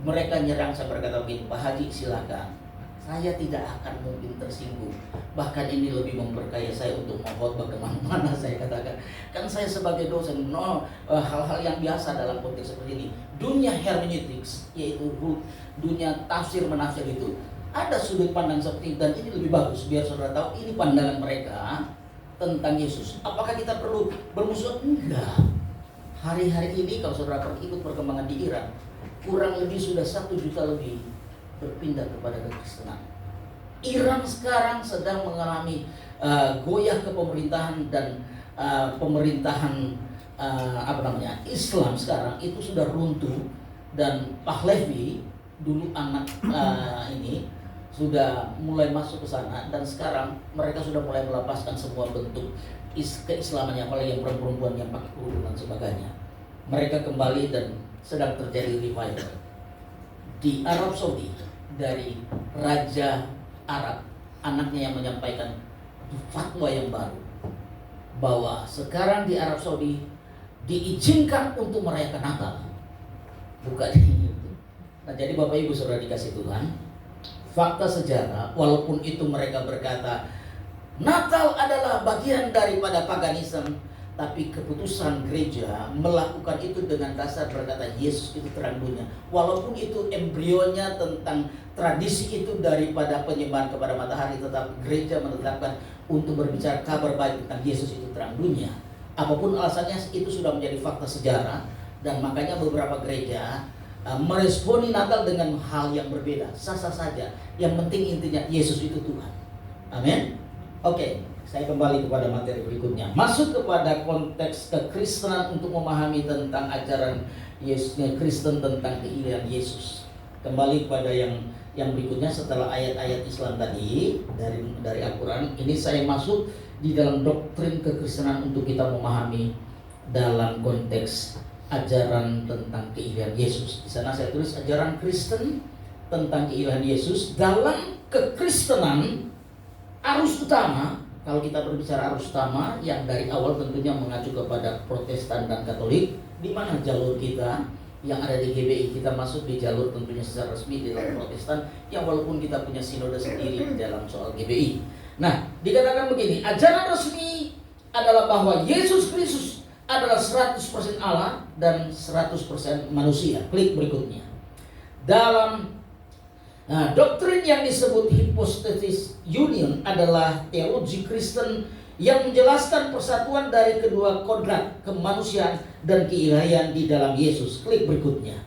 Mereka nyerang, saya berkata begini, Pak Haji silakan, saya tidak akan mungkin tersinggung. Bahkan ini lebih memperkaya saya untuk mengkhotbah kemana-mana. Saya katakan, kan saya sebagai dosen, hal-hal yang biasa dalam konteks seperti ini. Dunia hermeneutics, yaitu dunia tafsir menafsir itu, ada sudut pandang seperti itu, dan ini lebih bagus biar saudara tahu ini pandangan mereka tentang Yesus. Apakah kita perlu bermusuhan? Enggak. Hari-hari ini kalau saudara ikut perkembangan di Iran, kurang lebih sudah 1 juta lebih berpindah kepada kekristenan. Iran sekarang sedang mengalami goyah kepemerintahan dan pemerintahan Islam sekarang itu sudah runtuh, dan Pahlavi dulu anak ini sudah mulai masuk ke sana, dan sekarang mereka sudah mulai melepaskan semua bentuk keislaman yang apalagi yang perempuan yang pakai kerudung dan sebagainya. Mereka kembali dan sedang terjadi revival di Arab Saudi dari Raja Arab, anaknya yang menyampaikan fatwa yang baru bahwa sekarang di Arab Saudi diizinkan untuk merayakan Natal, bukan itu. Nah, jadi Bapak Ibu Saudara dikasih Tuhan, fakta sejarah, walaupun itu mereka berkata Natal adalah bagian daripada paganisme, tapi keputusan gereja melakukan itu dengan dasar berkata Yesus itu terang dunia. Walaupun itu embrionya tentang tradisi itu daripada penyembahan kepada matahari, tetap gereja menetapkan untuk berbicara kabar baik tentang Yesus itu terang dunia. Apapun alasannya, itu sudah menjadi fakta sejarah, dan makanya beberapa gereja meresponi Natal dengan hal yang berbeda. Sah-sah saja. Yang penting intinya Yesus itu Tuhan. Amin. Oke, saya kembali kepada materi berikutnya. Masuk kepada konteks kekristenan untuk memahami tentang ajaran Yesusnya Kristen tentang keilahian Yesus. Kembali kepada yang berikutnya setelah ayat-ayat Islam tadi dari Al-Quran. Ini saya masuk di dalam doktrin kekristenan untuk kita memahami dalam konteks ajaran tentang keilahian Yesus. Di sana saya tulis ajaran Kristen tentang keilahian Yesus. Dalam kekristenan, arus utama, kalau kita berbicara arus utama yang dari awal tentunya mengacu kepada Protestan dan Katolik, di mana jalur kita yang ada di GBI, kita masuk di jalur tentunya secara resmi di dalam Protestan, yang walaupun kita punya sinode sendiri di dalam soal GBI. Nah, dikatakan begini, ajaran resmi adalah bahwa Yesus Kristus adalah 100% Allah dan 100% manusia. Klik berikutnya. Dalam doktrin yang disebut hypostasis union adalah teologi Kristen yang menjelaskan persatuan dari kedua kodrat kemanusiaan dan keilahian di dalam Yesus. Klik berikutnya.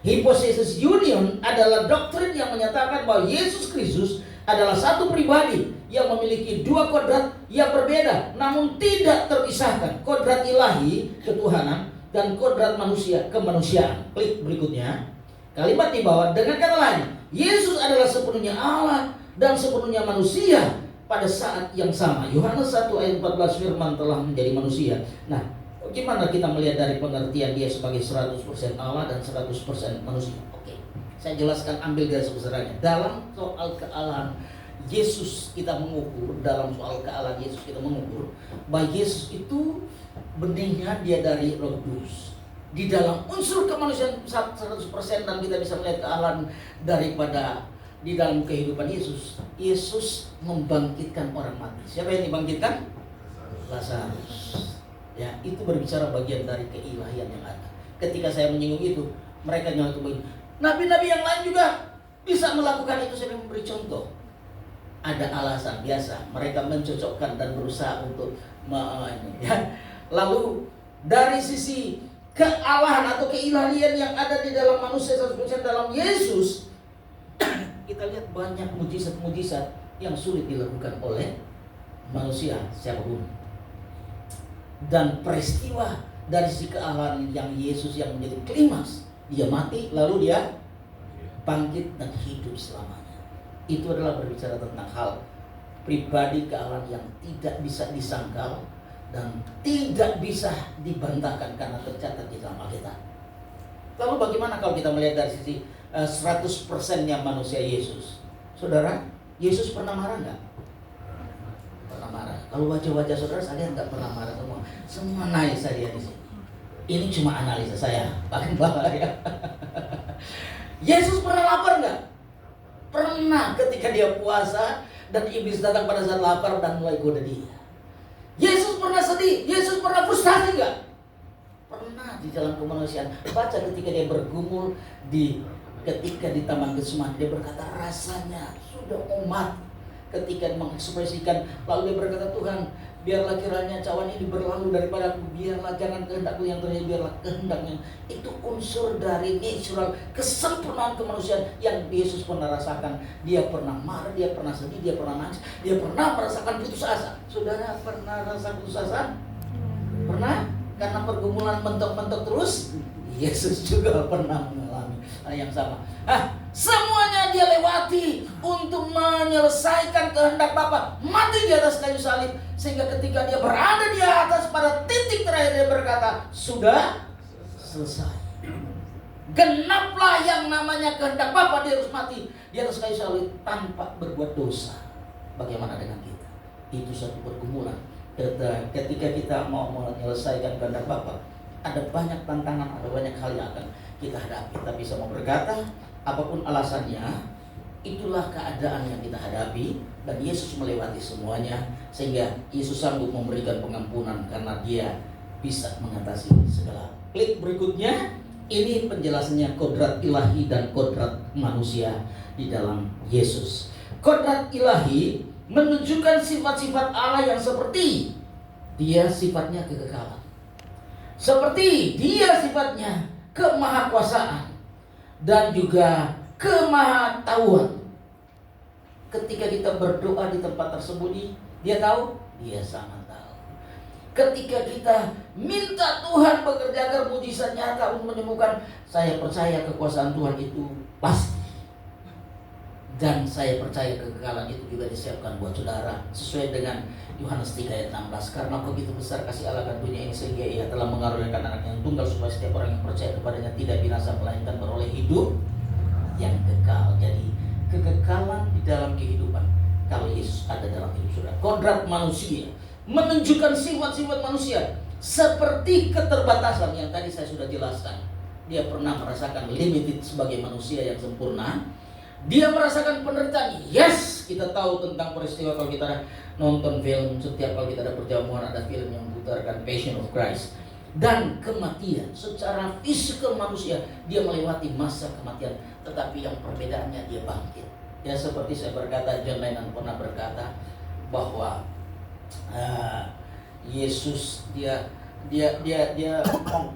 Hypostasis union adalah doktrin yang menyatakan bahwa Yesus Kristus adalah satu pribadi yang memiliki dua kodrat yang berbeda namun tidak terpisahkan, kodrat ilahi ketuhanan dan kodrat manusia kemanusiaan. Klik berikutnya. Kalimat di bawah, dengan kata lain, Yesus adalah sepenuhnya Allah dan sepenuhnya manusia pada saat yang sama. Yohanes 1 ayat 14, firman telah menjadi manusia. Nah, gimana kita melihat dari pengertian dia sebagai 100% Allah dan 100% manusia? Oke, saya jelaskan, ambil garis besarnya. Dalam soal kealahan Yesus kita mengukur, bahwa Yesus itu benihnya dia dari Roh Kudus. Di dalam unsur kemanusiaan 100%, dan kita bisa melihat kealahan daripada di dalam kehidupan Yesus. Yesus membangkitkan orang mati. Siapa yang dibangkitkan? Lazarus. Ya, itu berbicara bagian dari keilahian yang ada. Ketika saya menyinggung itu, mereka nyalakan begini, nabi-nabi yang lain juga bisa melakukan itu. Saya memberi contoh. Ada alasan biasa, mereka mencocokkan dan berusaha untuk Lalu dari sisi kealahan atau keilahian yang ada di dalam manusia 100% dalam Yesus, kita lihat banyak mujizat-mujizat yang sulit dilakukan oleh manusia siapapun. dan peristiwa dari si kealahan yang Yesus yang menjadi klimaks. Dia mati lalu dia bangkit dan hidup selamanya. Itu adalah berbicara tentang hal pribadi kealahan yang tidak bisa disangkal dan tidak bisa dibantahkan karena tercatat di dalam Alkitab. Lalu bagaimana kalau kita melihat dari sisi 100%-nya manusia Yesus? Saudara, Yesus pernah marah nggak? Pernah marah. Kalau wajah-wajah saudara saya lihat nggak pernah marah semua. Semua naik saya lihat di sini. Ini cuma analisa saya, paling bawah ya. Yesus pernah lapar nggak? Pernah, ketika dia puasa dan iblis datang pada saat lapar dan mulai goda dia. Yesus pernah sedih, Yesus pernah frustasi nggak? Pernah di dalam kemanusiaan. Baca ketika dia bergumul ketika di Taman Getsemani, dia berkata rasanya sudah umat. Ketika mengekspresikan, lalu dia berkata, Tuhan, biarlah kiranya cawan ini berlalu daripada aku, biarlah jangan kehendakku yang terjadi, biarlah kehendaknya. Itu unsur dari natural kesempurnaan kemanusiaan yang Yesus pernah rasakan. Dia pernah marah, dia pernah sedih, dia pernah nangis, dia pernah merasakan putus asa. Saudara pernah rasa putus asa? Pernah? Karena pergumulan mentok-mentok terus? Yesus juga pernah mengalami hal yang sama. Semuanya dia lewati untuk menyelesaikan kehendak Bapa. Mati di atas kayu salib, sehingga ketika dia berada di atas pada titik terakhir dia berkata, sudah selesai. Genaplah yang namanya kehendak Bapa. Dia harus mati di atas kayu salib tanpa berbuat dosa. Bagaimana dengan kita? Itu satu pergumulan. Ketika kita mau menyelesaikan kehendak Bapa, ada banyak tantangan, ada banyak hal yang akan kita hadapi. Kita bisa mau berkata, apapun alasannya, itulah keadaan yang kita hadapi, dan Yesus melewati semuanya, sehingga Yesus sanggup memberikan pengampunan karena dia bisa mengatasi segala. Klik berikutnya, ini penjelasannya kodrat ilahi dan kodrat manusia di dalam Yesus. Kodrat ilahi menunjukkan sifat-sifat Allah yang seperti dia sifatnya kekekalan, seperti dia sifatnya kemahakuasaan dan juga kemahatauan. Ketika kita berdoa di tempat tersembunyi, dia tahu, dia sangat tahu. Ketika kita minta Tuhan bekerja agar mujizat nyata untuk menyembuhkan, saya percaya kekuasaan Tuhan itu pasti. Dan saya percaya kekekalan itu juga disiapkan buat saudara, sesuai dengan Yohanes 3 ayat 16. Karena begitu besar kasih Allah akan dunia ini, sehingga ia telah mengaruniakan anak yang tunggal, supaya setiap orang yang percaya kepadanya tidak binasa, melainkan beroleh hidup yang kekal. Jadi kekekalan di dalam kehidupan kalau Yesus ada dalam hidup saudara. Kodrat manusia menunjukkan sifat-sifat manusia, seperti keterbatasan yang tadi saya sudah jelaskan. Dia pernah merasakan limited sebagai manusia yang sempurna. Dia merasakan penderitaan. Yes, kita tahu tentang peristiwa kalau kita nonton film, setiap kali kita ada perjamuan, ada film yang memutarkan Passion of Christ. Dan kematian secara fisikal manusia, dia melewati masa kematian, tetapi yang perbedaannya dia bangkit. Ya, seperti saya berkata, John Lennon pernah berkata bahwa Yesus dia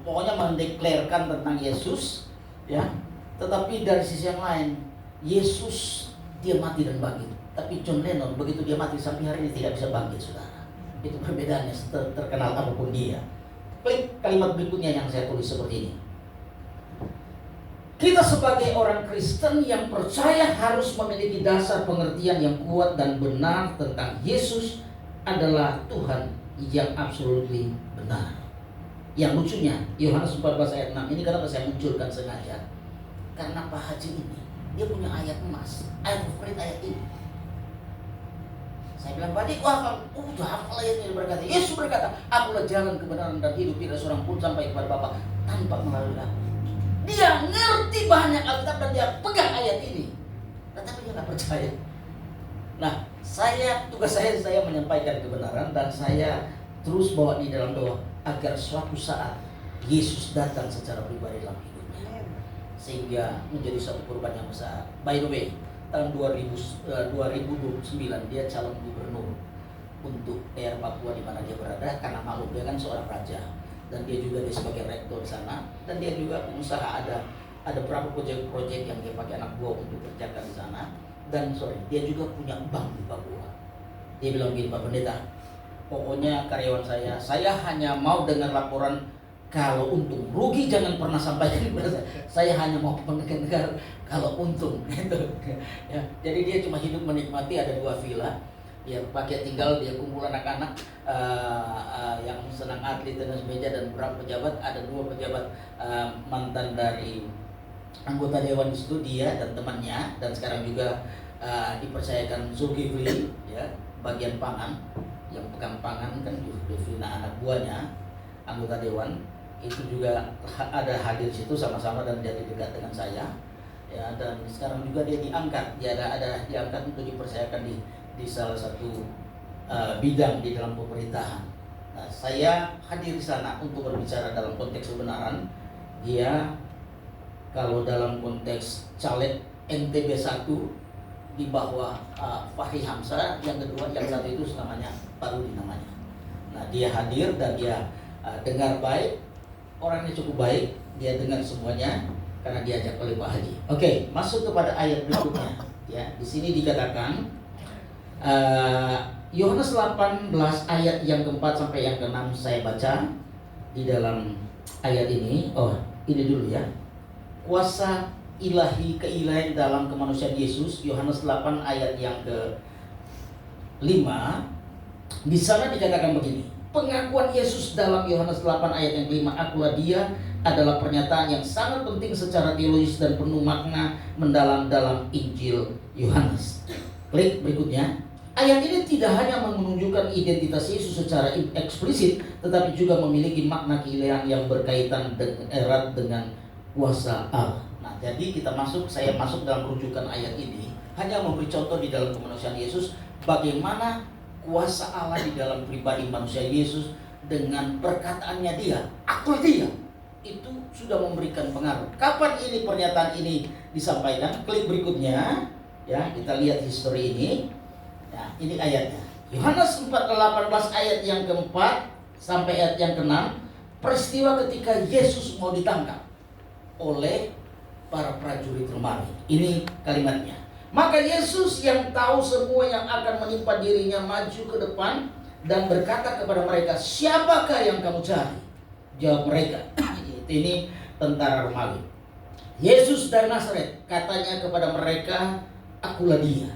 pokoknya mendeklarkan tentang Yesus, ya. Tetapi dari sisi yang lain, Yesus dia mati dan bangkit. Tapi John Lennon begitu dia mati sampai hari ini tidak bisa bangkit, saudara. Itu perbedaannya, terkenal apapun dia. Klik kalimat berikutnya yang saya tulis seperti ini. Kita sebagai orang Kristen yang percaya harus memiliki dasar pengertian yang kuat dan benar tentang Yesus adalah Tuhan yang absolutely benar. Yang lucunya, Yohanes 14 ayat 6 ini kenapa saya munculkan sengaja? Karena Pak Haji ini dia punya ayat emas, ayat favorit ayat ini. Saya bilang, Pak Dik, wah, udah hafal ayat ini. Berkata, Yesus berkata, akulah jalan kebenaran dan hidup, tidak seorang pun sampai kepada Bapa tanpa melalui aku. Dia ngerti banyak Alkitab dan dia pegang ayat ini, tetapi dia nggak percaya. Nah, tugas saya menyampaikan kebenaran, dan saya terus bawa di dalam doa agar suatu saat Yesus datang secara pribadi dalam hidupnya, sehingga menjadi suatu perubahan yang besar. By the way, tahun 2029 dia calon gubernur untuk daerah Papua di mana dia berada, karena maklum dia kan seorang raja, dan dia sebagai rektor di sana, dan dia juga pengusaha. Ada beberapa proyek-proyek yang dia pakai anak buah untuk kerjakan di sana, dan dia juga punya bank di Papua. Dia bilang gini, Pak Pendeta, pokoknya karyawan saya hanya mau dengar laporan kalau untung, rugi jangan pernah sampaikan kepada saya. Saya hanya mau mendengar kalau untung gitu. Ya, jadi dia cuma hidup menikmati, ada 2 villa, ya pakai tinggal, dia kumpul anak-anak yang senang atlet, tenis meja, dan beberapa pejabat. Ada 2 pejabat mantan dari anggota dewan di situ, dia dan temannya, dan sekarang juga dipercayakan Zulkifli, ya, bagian pangan, yang pegang pangan kan Zulkifli, anak buahnya anggota dewan itu juga ada hadir situ sama-sama dan jadi dekat dengan saya, ya. Dan sekarang juga dia diangkat, dia ada diangkat untuk dipercayakan di salah satu bidang di dalam pemerintahan. Nah, saya hadir di sana untuk berbicara dalam konteks kebenaran. Dia kalau dalam konteks caleg NTB 1 di bawah Fahri Hamzah, yang kedua, yang satu itu namanya Parudi namanya. Nah, dia hadir dan dia dengar baik, orangnya cukup baik, dia dengar semuanya karena diajak oleh Pak Haji. Oke, masuk kepada ayat berikutnya. Ya, di sini dikatakan Yohanes 18 ayat yang keempat sampai yang keenam saya baca di dalam ayat ini. Oh, ini dulu ya. Kuasa ilahi keilahian dalam kemanusiaan Yesus, Yohanes 8 ayat yang ke-5. Di sana dikatakan begini. Pengakuan Yesus dalam Yohanes 8 ayat yang ke-5, akulah dia, adalah pernyataan yang sangat penting secara teologis dan penuh makna mendalam dalam Injil Yohanes. Klik berikutnya. Ayat ini tidak hanya menunjukkan identitas Yesus secara eksplisit, tetapi juga memiliki makna keilahian yang berkaitan erat dengan kuasa Allah. Nah, jadi saya masuk dalam rujukan ayat ini hanya memberi contoh di dalam kemanusiaan Yesus, bagaimana kuasa Allah di dalam pribadi manusia Yesus dengan perkataannya dia, akulah dia, itu sudah memberikan pengaruh. Kapan ini pernyataan ini disampaikan? Klik berikutnya, ya, kita lihat history ini. Nah, ini ayatnya. Yohanes 4:18 ayat yang keempat sampai ayat yang keenam, peristiwa ketika Yesus mau ditangkap oleh para prajurit Romawi. Ini kalimatnya. Maka Yesus yang tahu semua yang akan menimpa dirinya maju ke depan dan berkata kepada mereka, siapakah yang kamu cari? Jawab mereka, ini tentara Romawi. Yesus dari Nazaret, katanya kepada mereka, akulah dia.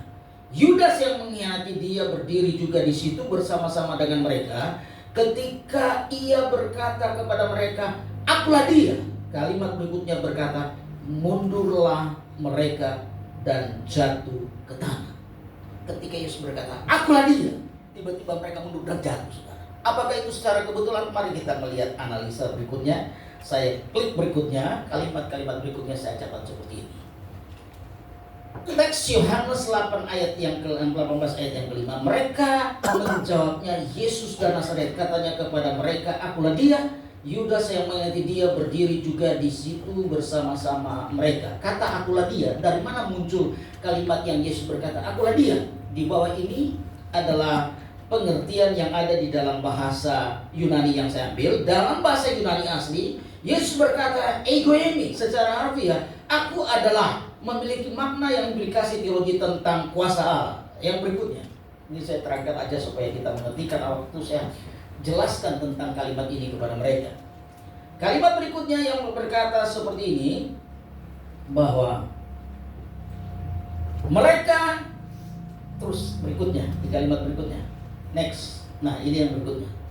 Yudas yang mengkhianati dia berdiri juga di situ bersama-sama dengan mereka. Ketika ia berkata kepada mereka, akulah dia, kalimat berikutnya berkata, mundurlah mereka dan jatuh ke tanah. Ketika Yesus berkata, akulah dia, tiba-tiba mereka mundur dan jatuh, saudara. Apakah itu secara kebetulan? Mari kita melihat analisa berikutnya. Saya klik berikutnya, kalimat-kalimat berikutnya saya catat seperti ini. Teks Yohanes 8 ayat yang ke-18 ayat yang ke-5. Mereka menjawabnya, Yesus dari Nazaret, katanya kepada mereka, akulah dia. Yudas yang mengikuti dia berdiri juga di situ bersama-sama mereka. Kata akulah dia, dari mana muncul kalimat yang Yesus berkata akulah dia? Di bawah ini adalah pengertian yang ada di dalam bahasa Yunani yang saya ambil. Dalam bahasa Yunani asli, Yesus berkata ego ini secara harfiah, aku adalah, memiliki makna yang implikasi teologi tentang kuasa Allah. Yang berikutnya, ini saya terangkan aja supaya kita mengerti, karena waktu saya jelaskan tentang kalimat ini kepada mereka. Kalimat berikutnya yang berkata seperti ini, bahwa mereka, terus berikutnya, di kalimat berikutnya, next, nah ini yang berikutnya.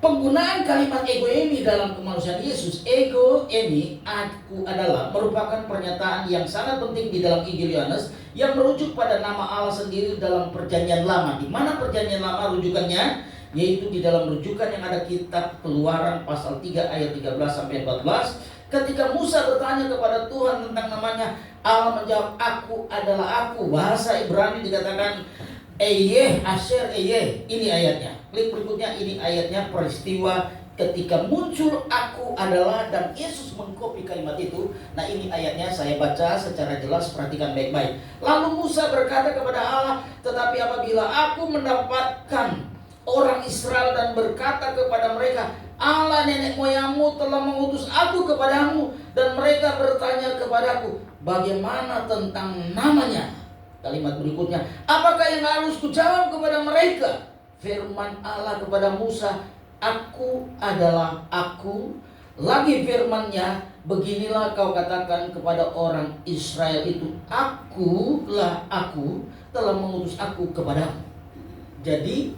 Penggunaan kalimat ego emi dalam kemanusiaan Yesus, ego emi, aku adalah, merupakan pernyataan yang sangat penting di dalam Injil Yohanes yang merujuk pada nama Allah sendiri dalam Perjanjian Lama. Di mana Perjanjian Lama rujukannya? Yaitu di dalam rujukan yang ada kitab Keluaran pasal 3 ayat 13 sampai 14. Ketika Musa bertanya kepada Tuhan tentang namanya, Allah menjawab, aku adalah aku. Bahasa Ibrani dikatakan Eyeh, Asher, Eyeh. Ini ayatnya. Klik berikutnya, ini ayatnya, peristiwa ketika muncul aku adalah, dan Yesus mengkopi kalimat itu. Nah ini ayatnya, saya baca secara jelas, perhatikan baik-baik. Lalu Musa berkata kepada Allah, tetapi apabila aku mendapatkan orang Israel dan berkata kepada mereka, Allah nenek moyangmu telah mengutus aku kepadamu, dan mereka bertanya kepadaku, bagaimana tentang namanya? Kalimat berikutnya, apakah yang harus kujawab kepada mereka? Firman Allah kepada Musa, aku adalah aku. Lagi firman-Nya, beginilah kau katakan kepada orang Israel itu, akulah aku telah mengutus aku kepadamu. Jadi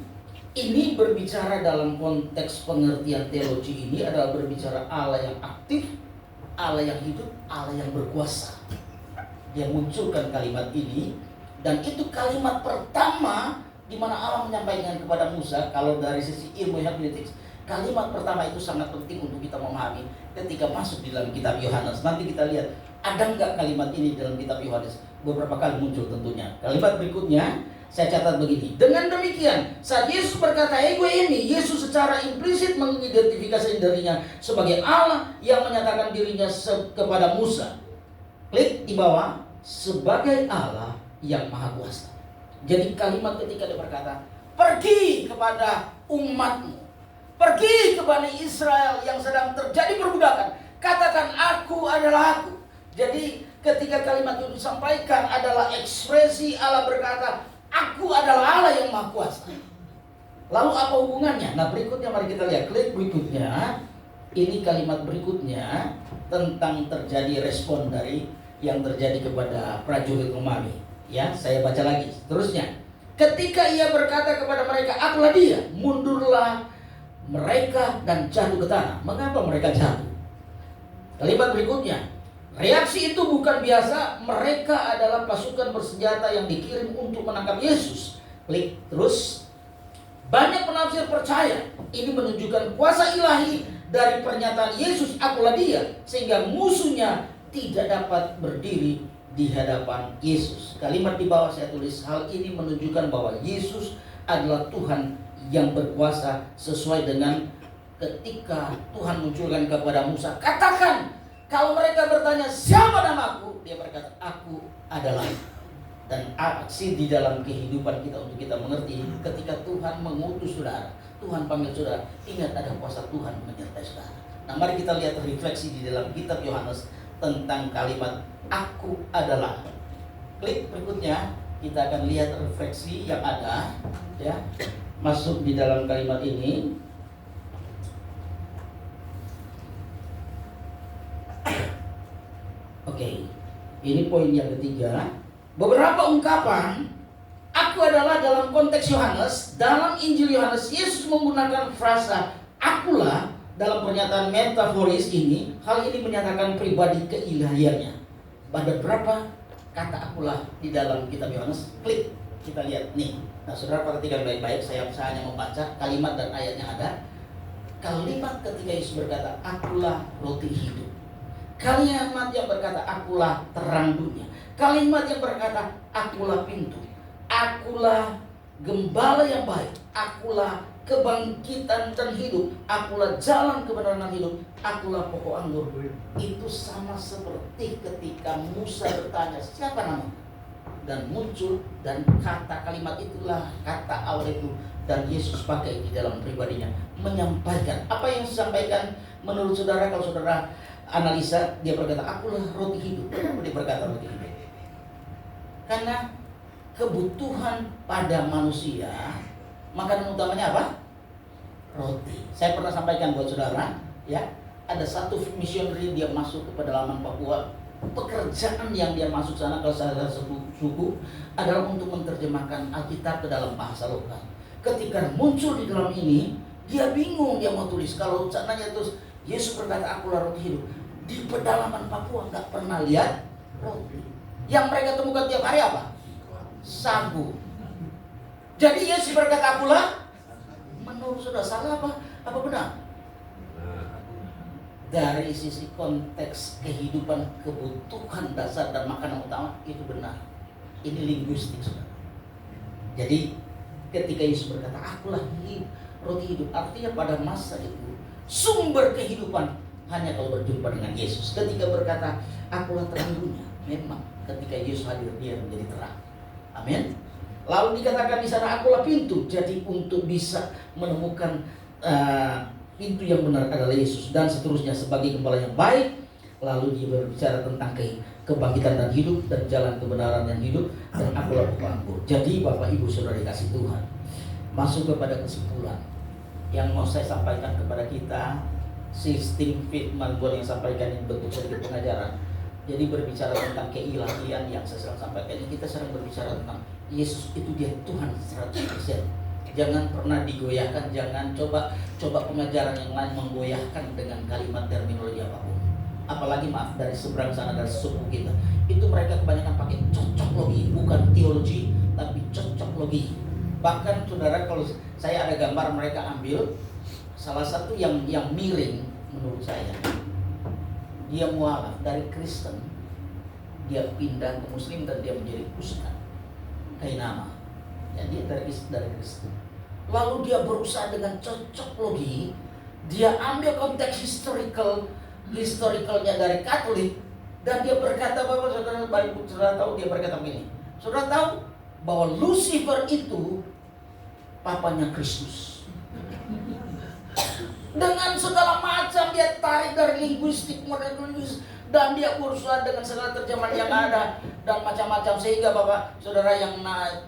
ini berbicara dalam konteks pengertian teologi ini adalah berbicara Allah yang aktif, Allah yang hidup, Allah yang berkuasa. Dia munculkan kalimat ini, dan itu kalimat pertama di mana Allah menyampaikan kepada Musa. Kalau dari sisi ilmu hermeneutik, kalimat pertama itu sangat penting untuk kita memahami ketika masuk di dalam kitab Yohanes. Nanti kita lihat ada nggak kalimat ini dalam kitab Yohanes. Beberapa kali muncul tentunya. Kalimat berikutnya saya catat begini. Dengan demikian, saat Yesus berkata ego ini, Yesus secara implisit mengidentifikasi dirinya sebagai Allah yang menyatakan dirinya kepada Musa. Klik di bawah, sebagai Allah yang maha kuasa. Jadi kalimat ketika dia berkata, pergi kepada umatmu, pergi kepada Israel yang sedang terjadi perbudakan, katakan aku adalah aku. Jadi ketika kalimat itu disampaikan adalah ekspresi Allah berkata, aku adalah Allah yang maha kuasa. Lalu apa hubungannya? Nah berikutnya mari kita lihat, klik berikutnya. Ini kalimat berikutnya tentang terjadi respon dari yang terjadi kepada prajurit Romawi. Ya, saya baca lagi. Terusnya, ketika ia berkata kepada mereka, akulah dia, mundurlah mereka dan jatuh ke tanah. Mengapa mereka jatuh? Kalimat berikutnya, reaksi itu bukan biasa. Mereka adalah pasukan bersenjata yang dikirim untuk menangkap Yesus. Klik terus. Banyak penafsir percaya ini menunjukkan kuasa ilahi dari pernyataan Yesus, akulah dia, sehingga musuhnya tidak dapat berdiri di hadapan Yesus. Kalimat di bawah saya tulis, hal ini menunjukkan bahwa Yesus adalah Tuhan yang berkuasa sesuai dengan ketika Tuhan munculkan kepada Musa, katakan, kalau mereka bertanya siapa namaku, dia berkata aku adalah. Dan aksi di dalam kehidupan kita untuk kita mengerti, ketika Tuhan mengutus saudara, Tuhan panggil saudara, ingat ada kuasa Tuhan menyertai saudara. Nah mari kita lihat refleksi di dalam kitab Yohanes tentang kalimat aku adalah. Klik berikutnya kita akan lihat refleksi yang ada ya masuk di dalam kalimat ini. Oke, ini poin yang ketiga. Beberapa ungkapan aku adalah dalam konteks Yohanes, dalam Injil Yohanes Yesus menggunakan frasa akulah. Dalam pernyataan metaforis ini, hal ini menyatakan pribadi keilahiannya. Ada berapa kata akulah di dalam kitab Yohanes? Klik, kita lihat nih. Nah, saudara perhatikan baik-baik. Saya hanya membaca kalimat dan ayatnya ada. Kalimat ketika Yesus berkata, akulah roti hidup. Kalimat yang berkata, akulah terang dunia. Kalimat yang berkata, akulah pintu. Akulah gembala yang baik. Akulah kebangkitan dan hidup, akulah jalan kebenaran dan hidup, akulah pokok anggur. Itu sama seperti ketika Musa bertanya siapa nama, dan muncul dan kata kalimat itulah kata awal itu, dan Yesus pakai di dalam pribadinya menyampaikan apa yang disampaikan. Menurut saudara, kalau saudara analisa, dia berkata akulah roti hidup. Kenapa dia berkata roti hidup? Karena kebutuhan pada manusia, makanan utamanya apa? Roti. Saya pernah sampaikan buat saudara, ya, ada satu misioneri dia masuk ke pedalaman Papua. Pekerjaan yang dia masuk sana kalau saudara suku adalah untuk menerjemahkan Alkitab ke dalam bahasa lokal. Ketika muncul di dalam ini, dia bingung, dia mau tulis. Kalau sananya terus Yesus berkata akulah roti hidup, di pedalaman Papua nggak pernah lihat roti. Yang mereka temukan tiap hari apa? Sagu. Jadi Yesus berkata akulah, menurut saudara salah apa? Apa benar? Dari sisi konteks kehidupan, kebutuhan dasar dan makanan utama itu benar. Ini linguistik, saudara. Jadi ketika Yesus berkata akulah roti hidup, artinya pada masa itu sumber kehidupan hanya kalau berjumpa dengan Yesus. Ketika berkata akulah terang dunia, memang ketika Yesus hadir dia menjadi terang. Amin. Lalu dikatakan di sana akulah pintu. Jadi untuk bisa menemukan pintu yang benar adalah Yesus, dan seterusnya sebagai gembala yang baik. Lalu dia berbicara tentang kebangkitan dan hidup dan jalan kebenaran dan hidup dan akulah buah anggur. Jadi Bapak Ibu Saudara dikasih Tuhan, masuk kepada kesimpulan yang mau saya sampaikan kepada kita. Sistem firman yang sampaikan ini bentuk sedikit pengajaran. Jadi berbicara tentang keilahian yang saya sering sampaikan ini, kita sering berbicara tentang Yesus itu dia Tuhan 100%. Jangan pernah digoyahkan, jangan coba pengajaran yang lain menggoyahkan dengan kalimat terminologi apapun. Apalagi maaf dari seberang sana dari suku kita, itu mereka kebanyakan pakai cocoklogi, bukan teologi tapi cocoklogi. Bahkan saudara, kalau saya ada gambar mereka ambil salah satu yang miring menurut saya, dia mualaf dari Kristen, dia pindah ke Muslim dan dia menjadi Ustaz kayak nama, ya, dia dari Kristen. Lalu dia berusaha dengan cocoklogi, dia ambil konteks historicalnya dari Katolik, dan dia berkata bahwa saudara tahu, dia berkata begini, saudara tahu bahwa Lucifer itu papanya Kristus. Dengan segala macam dia tarik dari linguistik, dan dia berusaha dengan segala terjemahan yang ada dan macam-macam, sehingga Bapak Saudara yang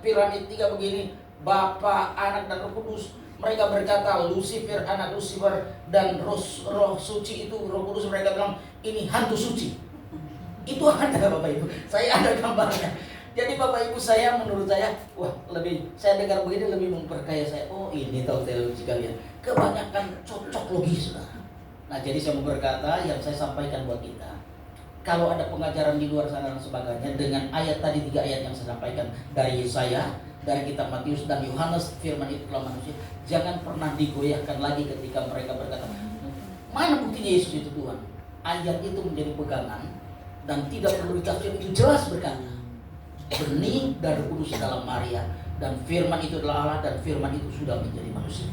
piramid 3 begini, Bapa, Anak dan Roh Kudus, mereka berkata Lucifer, anak Lucifer, dan roh suci itu Roh Kudus, mereka bilang ini hantu suci. Itu ada Bapak Ibu, saya ada gambarnya. Jadi Bapak Ibu, saya menurut saya, saya dengar begini lebih memperkaya saya. Oh, ini tahu teologi kalian. Kebanyakan cocok logis, saudara. Nah, jadi saya mau berkata yang saya sampaikan buat kita. Kalau ada pengajaran di luar sana dan sebagainya dengan ayat tadi 3 ayat yang saya sampaikan dari Yesaya, dari kitab Matius dan Yohanes, firman itu telah manusia, jangan pernah digoyahkan lagi ketika mereka berkata, mana buktinya Yesus itu Tuhan? Ayat itu menjadi pegangan dan tidak perlu ditafsir, itu jelas berkata, benih dari kudus dalam Maria, dan firman itu adalah Allah, dan firman itu sudah menjadi manusia.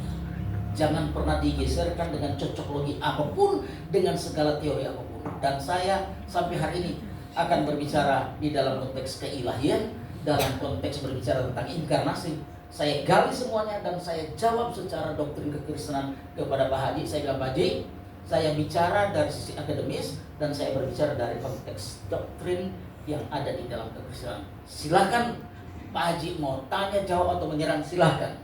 Jangan pernah digeserkan dengan cocoklogi apapun, dengan segala teori apapun. Dan saya sampai hari ini akan berbicara di dalam konteks keilahian, dalam konteks berbicara tentang inkarnasi. Saya gali semuanya dan saya jawab secara doktrin kekristenan kepada Pak Haji. Saya bilang, Pak Haji, saya bicara dari sisi akademis dan saya berbicara dari konteks doktrin yang ada di dalam kekristenan. Silakan Pak Haji mau tanya, jawab atau menyerang, silakan.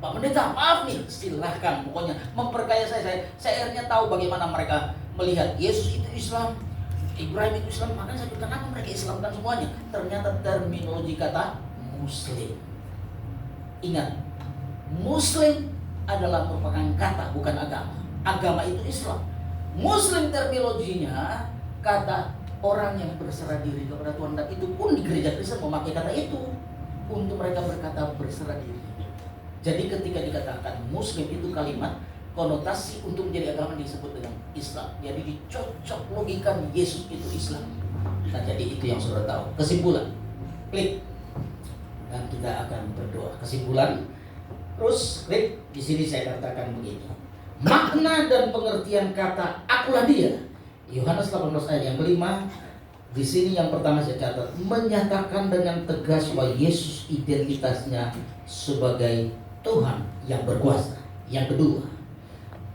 Pak Pendeta, maaf nih, silakan. Pokoknya memperkaya saya akhirnya tahu bagaimana mereka melihat Yesus itu Islam, Ibrahim itu Islam. Makanya saya bilang, kenapa mereka Islamkan semuanya? Ternyata terminologi kata Muslim. Ingat, Muslim adalah merupakan kata, bukan agama. Agama itu Islam. Muslim terminologinya kata orang yang berserah diri kepada Tuhan, dan itu pun di gereja Kristen memakai kata itu untuk mereka berkata berserah diri. Jadi ketika dikatakan Muslim itu kalimat konotasi untuk menjadi agama disebut dengan Islam. Jadi dicocok logikan Yesus itu Islam. Nah, jadi itu yang saudara tahu. Kesimpulan, klik, dan kita akan berdoa. Kesimpulan, terus klik. Di sini saya katakan begini. Makna dan pengertian kata akulah dia. Yohanes 18 ayat yang kelima. Di sini yang pertama saya catat, menyatakan dengan tegas bahwa Yesus identitasnya sebagai Tuhan yang berkuasa. Yang kedua,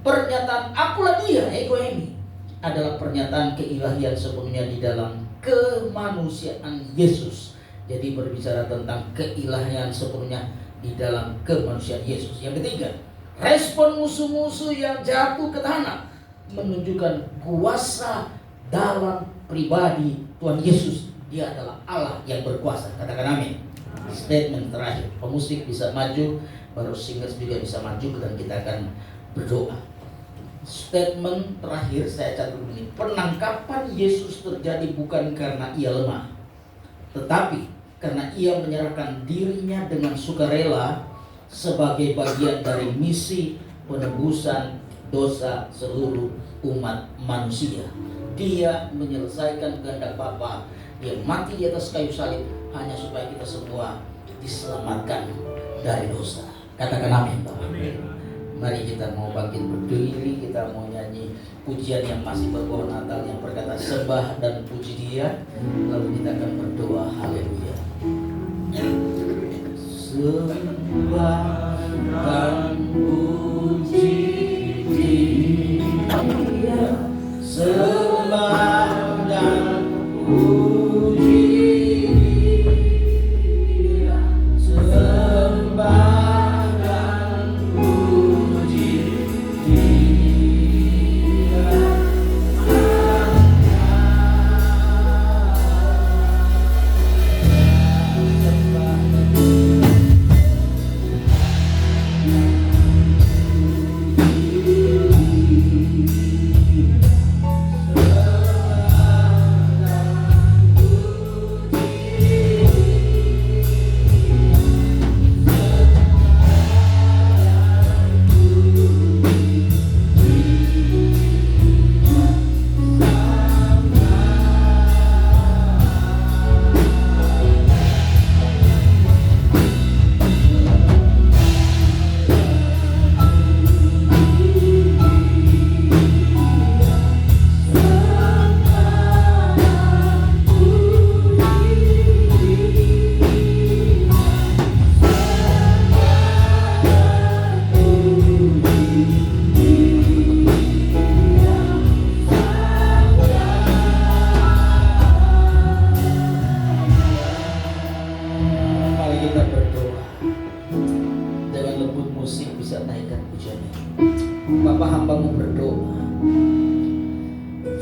pernyataan akulah dia, ego ini, adalah pernyataan keilahian sepenuhnya di dalam kemanusiaan Yesus. Jadi berbicara tentang keilahian sepenuhnya di dalam kemanusiaan Yesus. Yang ketiga, respon musuh-musuh yang jatuh ke tanah menunjukkan kuasa dalam pribadi Tuhan Yesus. Dia adalah Allah yang berkuasa. Katakan amin. Statement terakhir, pemusik bisa maju, baru singers juga bisa maju, dan kita akan berdoa. Statement terakhir saya catat ini. Penangkapan Yesus terjadi bukan karena ia lemah, tetapi karena ia menyerahkan dirinya dengan sukarela sebagai bagian dari misi penebusan dosa seluruh umat manusia. Dia menyelesaikan kehendak Bapa. Dia mati di atas kayu salib hanya supaya kita semua diselamatkan dari dosa. Katakan amin, Bapak. Mari kita mau bangkit berdiri, kita mau nyanyi pujian yang masih berbau Natal yang berkata sembah dan puji Dia. Lalu kita akan berdoa, haleluya. Sembah dan puji Dia, sembah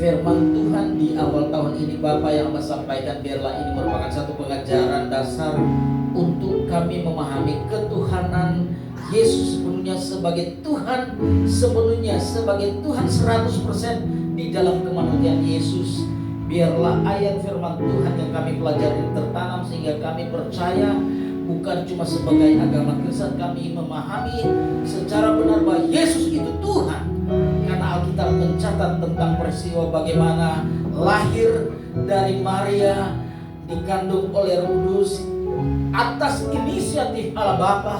firman Tuhan di awal tahun ini Bapak yang Amba sampaikan, biarlah ini merupakan satu pengajaran dasar untuk kami memahami ketuhanan Yesus sepenuhnya sebagai Tuhan, sepenuhnya sebagai Tuhan 100% di dalam kemanusiaan Yesus. Biarlah ayat firman Tuhan yang kami pelajari tertanam sehingga kami percaya bukan cuma sebagai agama Kristen, kami memahami secara benar bahwa Yesus itu Tuhan. Karena Alkitab mencatat tentang peristiwa bagaimana lahir dari Maria, dikandung oleh Roh Kudus atas inisiatif Allah Bapa.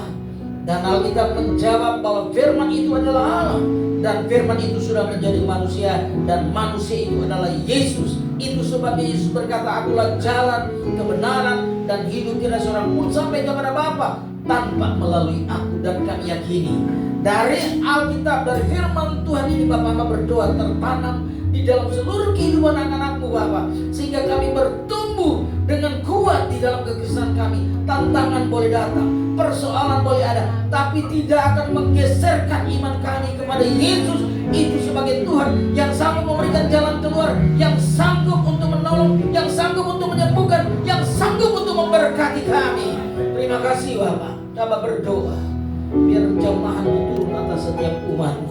Dan Alkitab menjawab bahwa firman itu adalah Allah, dan firman itu sudah menjadi manusia, dan manusia itu adalah Yesus. Itu sebabnya Yesus berkata, akulah jalan, kebenaran, dan hidup. Tidak seorang pun sampai kepada Bapa tanpa melalui aku. Dan kami yakini dari Alkitab, dari firman Tuhan ini Bapak berdoa tertanam di dalam seluruh kehidupan anak-anakmu Bapak, sehingga kami bertumbuh dengan kuat di dalam kekristenan kami. Tantangan boleh datang, persoalan boleh ada, tapi tidak akan menggeserkan iman kami kepada Yesus itu sebagai Tuhan yang sanggup memberikan jalan keluar, yang sanggup untuk menolong, yang sanggup untuk menyembuhkan, yang sanggup untuk memberkati kami. Terima kasih Bapak. Coba berdoa biar jamahan turun atas setiap umatmu.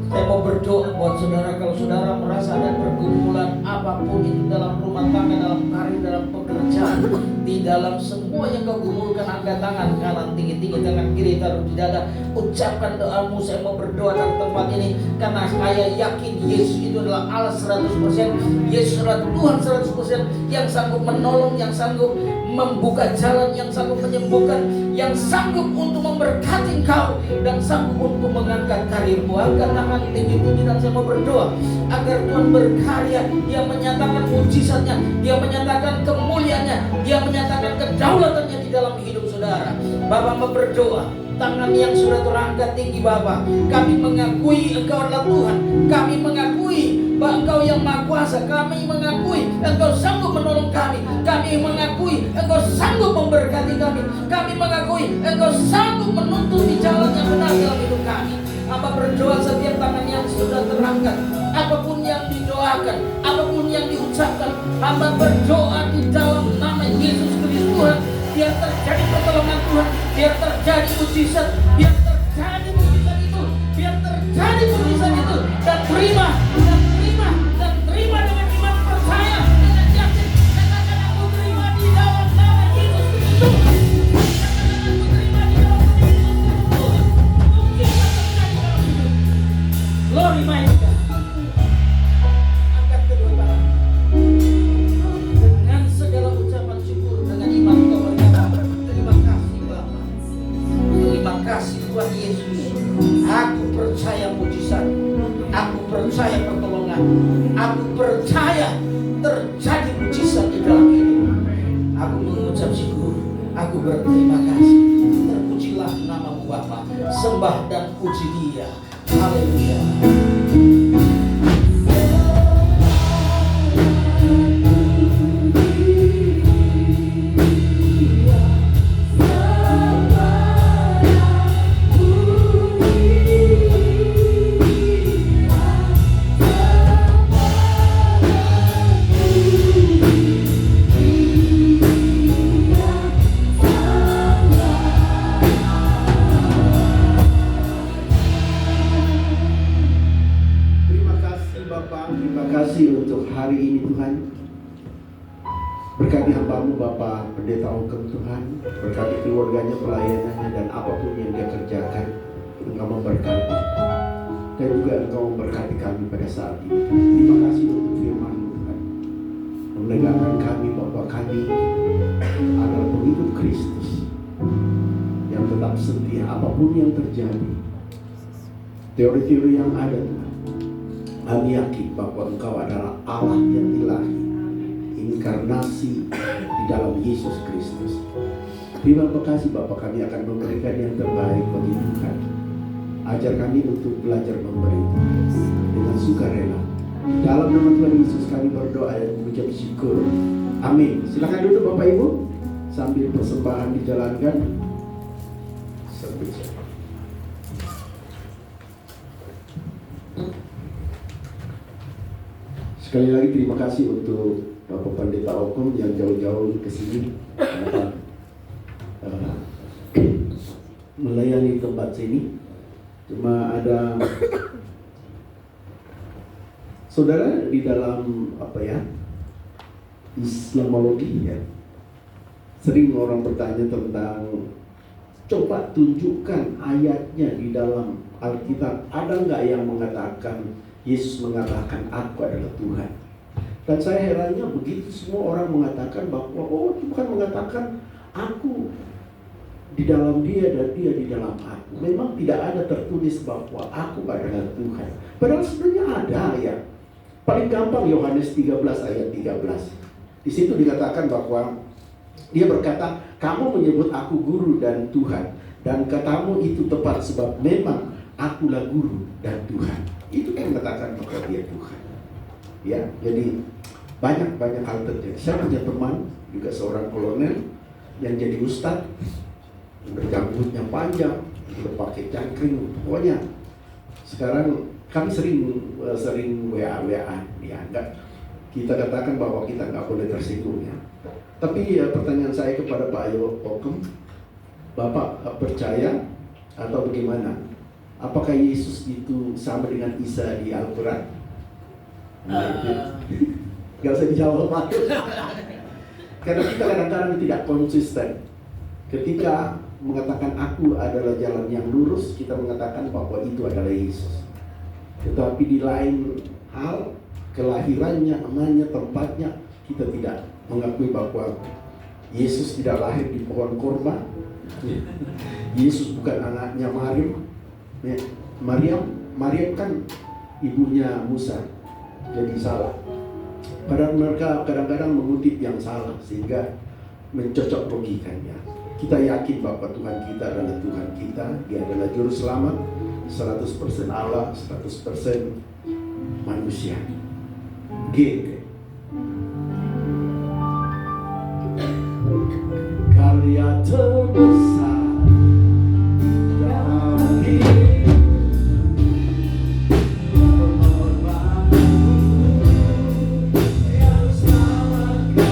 Saya mau berdoa buat saudara, kalau saudara merasa ada pergumulan apapun itu dalam rumah tangga, dalam karir, dalam pekerjaan, di dalam semua yang kau gumulkan, angkat tangan kanan tinggi-tinggi, tangan kiri taruh di dada, ucapkan doamu. Saya mau berdoa dari tempat ini karena saya yakin Yesus itu adalah Allah 100%. Yesus adalah Tuhan 100% yang sanggup menolong, yang sanggup membuka jalan, yang sanggup menyembuhkan, yang sanggup untuk memberkati engkau, dan sanggup untuk mengangkat karirmu. Angkat tangan tinggi-tinggi dan saya mau berdoa agar Tuhan berkarya. Dia menyatakan mujizatnya, Dia menyatakan kemuliaannya, Dia menyatakan kedaulatannya di dalam hidup saudara. Bapak mau berdoa, tangan yang sudah terangkat tinggi Bapak, kami mengakui Engkau adalah Tuhan. Kami mengakui bahwa Engkau yang Maha Kuasa. Kami mengakui Engkau sanggup menolong kami. Kami mengakui Engkau sanggup memberkati kami. Kami mengakui Engkau sanggup menuntun di jalan yang benar dalam hidup kami. Hamba berdoa setiap tangan yang sudah terangkat, apapun yang didoakan, apapun yang diucapkan, hamba berdoa di dalam nama Yesus Kristus Tuhan. Biar terjadi pertolongan Tuhan, biar terjadi mujizat, biar terjadi mujizat itu, biar terjadi mujizat itu, dan terima dengan iman percaya, dengan yakin, katakan aku terima di dalam nama Yesus Kristus. Glory my God. Angkat kedua tangan dengan segala ucapan syukur, dengan iman kau berkata, terima kasih Bapa, terima kasih Tuhan Yesus. Aku percaya mujizat, aku percaya pertolongan, aku percaya terjadi mujizat di dalam hidup. Aku mengucap syukur, aku berterima kasih. Terpujilah namamu Bapa, sembah dan puji Dia. Haleluya. Hari ini Tuhan, berkati hamba-Mu Bapak Pendeta Ongkem Tuhan, berkati keluarganya, pelayanannya, dan apapun yang dia kerjakan. Engkau memberkati, dan juga Engkau memberkati kami pada saat ini. Terima kasih untuk firman-Mu Tuhan, menegakkan kami bahwa kami adalah pengikut Kristus yang tetap setia apapun yang terjadi. Teori-teori yang ada Tuhan, kami yakin bahwa Engkau adalah Allah yang ilahi, inkarnasi di dalam Yesus Kristus. Terima kasih Bapak, kami akan memberikan yang terbaik bagi Tuhan. Ajar kami untuk belajar memberi dengan sukarela. Dalam nama Tuhan Yesus kami berdoa dan mengucap syukur. Amin. Silakan duduk Bapak Ibu, sambil persembahan dijalankan. Sekali lagi terima kasih untuk Bapak Pendeta Okom yang jauh-jauh ke sini melayani tempat sini. Cuma ada saudara di dalam Islamologi ya, sering orang bertanya tentang, coba tunjukkan ayatnya di dalam Alkitab, ada nggak yang mengatakan Yesus mengatakan aku adalah Tuhan. Dan saya herannya begitu semua orang mengatakan bahwa Tuhan mengatakan aku di dalam dia dan dia di dalam aku. Memang tidak ada tertulis bahwa aku adalah Tuhan. Padahal sebenarnya ada ya. Paling gampang Yohanes 13 ayat 13. Di situ dikatakan bahwa dia berkata, kamu menyebut aku guru dan Tuhan, dan katamu itu tepat sebab memang akulah guru dan Tuhan. Itu yang mengatakan bahwa dia Tuhan. Ya, jadi banyak hal terjadi. Saya punya teman juga seorang kolonel yang jadi ustadz, berjanggut yang panjang, berpakai cangkring, pokoknya. Sekarang kami sering WA-WA, ya, kita katakan bahwa kita nggak boleh tersinggung ya. Tapi pertanyaan saya kepada Pak Ayo Okom, Bapak percaya atau bagaimana? Apakah Yesus itu sama dengan Isa di Al-Quran? Gak usah dijawab Pak. Karena kita kadang-kadang tidak konsisten. Ketika mengatakan aku adalah jalan yang lurus, kita mengatakan bahwa itu adalah Yesus. Tetapi di lain hal, kelahirannya, namanya, tempatnya, kita tidak mengakui bahwa Yesus tidak lahir di pohon korma. Yesus bukan anaknya Maryam kan ibunya Musa, jadi salah. Padahal mereka kadang-kadang mengutip yang salah sehingga mencocok logikannya. Kita yakin bahwa Tuhan kita adalah Tuhan kita, Dia adalah Juru Selamat, 100% Allah, 100% manusia. Karya terbesar dalam hidup pengorbananmu yang selamatkanku.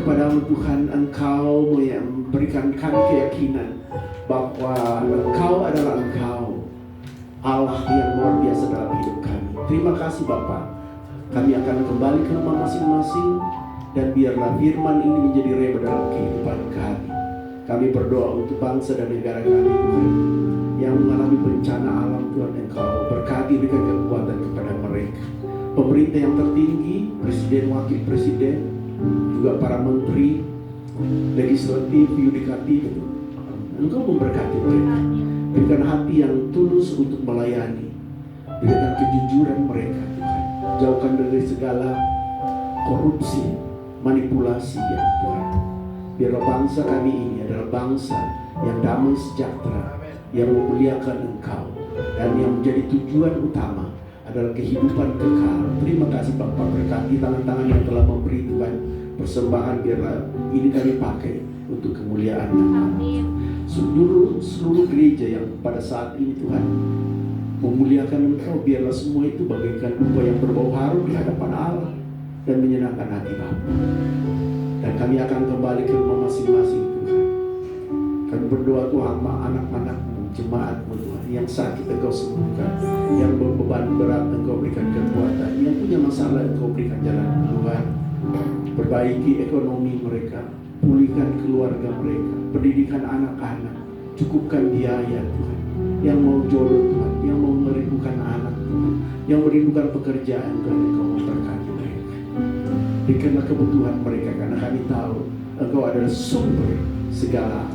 Engkaulah Tuhan, Engkau memberikan kami keyakinan bahwa Engkau adalah Engkau, Allah yang luar biasa dalam hidup kami. Terima kasih Bapak. Kami akan kembali ke rumah masing-masing, dan biarlah firman ini menjadi rema dalam kehidupan kami. Kami berdoa untuk bangsa dan negara kami Tuhan, yang mengalami bencana alam Tuhan. Engkau berkati, berikan kekuatan kepada mereka. Pemerintah yang tertinggi, presiden, wakil presiden, juga para menteri, legislatif, yudikatif, Engkau memberkati mereka. Berikan hati yang tulus untuk melayani. Berikan kejujuran mereka Tuhan. Jauhkan dari segala korupsi, manipulasi ya Tuhan. Biarlah bangsa kami ini adalah bangsa yang damai sejahtera, yang memuliakan Engkau, dan yang menjadi tujuan utama adalah kehidupan kekal. Terima kasih Bapak, berkati tangan-tangan yang telah memberi Tuhan persembahan, biarlah ini kami pakai untuk kemuliaan nama. Seluruh gereja yang pada saat ini Tuhan memuliakan Engkau, biarlah semua itu bagaikan dupa yang berbau harum di hadapan Allah dan menyenangkan hati Bapa. Dan kami akan kembali ke rumah masing-masing Tuhan. Kami berdoa Tuhan, anak-anak-Mu, jemaat-Mu Tuhan, yang sakit Engkau sembuhkan, yang berbeban berat Engkau berikan kekuatan, yang punya masalah Engkau berikan jalan keluar. Perbaiki ekonomi mereka, pulihkan keluarga mereka, pendidikan anak-anak, cukupkan biaya Tuhan. Yang mau jodoh Tuhan, yang mau merindukan anak Tuhan, yang merindukan pekerjaan Tuhan, Engkau memberkati mereka. Berikanlah kebutuhan mereka, karena kami tahu Engkau adalah sumber segala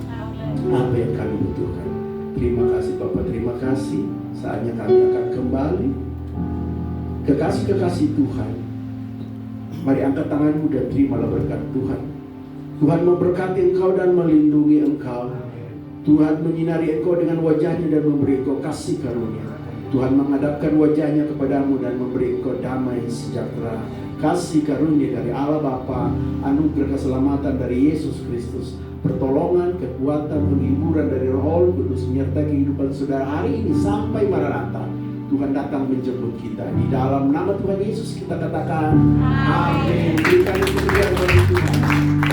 apa yang kami butuhkan. Terima kasih Bapak, terima kasih. Saatnya kami akan kembali. Kekasih-kekasih Tuhan, mari angkat tanganmu dan terimalah berkat Tuhan. Tuhan memberkati engkau dan melindungi engkau. Tuhan menyinari engkau dengan wajahnya dan memberi engkau kasih karunia. Tuhan menghadapkan wajahnya kepadamu dan memberi engkau damai sejahtera. Kasih karunia dari Allah Bapa, anugerah keselamatan dari Yesus Kristus, pertolongan, kekuatan, penghiburan dari Roh Kudus menyertai kehidupan saudara hari ini sampai Maranatha. Tuhan datang menjemput kita. Di dalam nama Tuhan Yesus kita katakan amin. Berikan kemuliaan bagi Tuhan.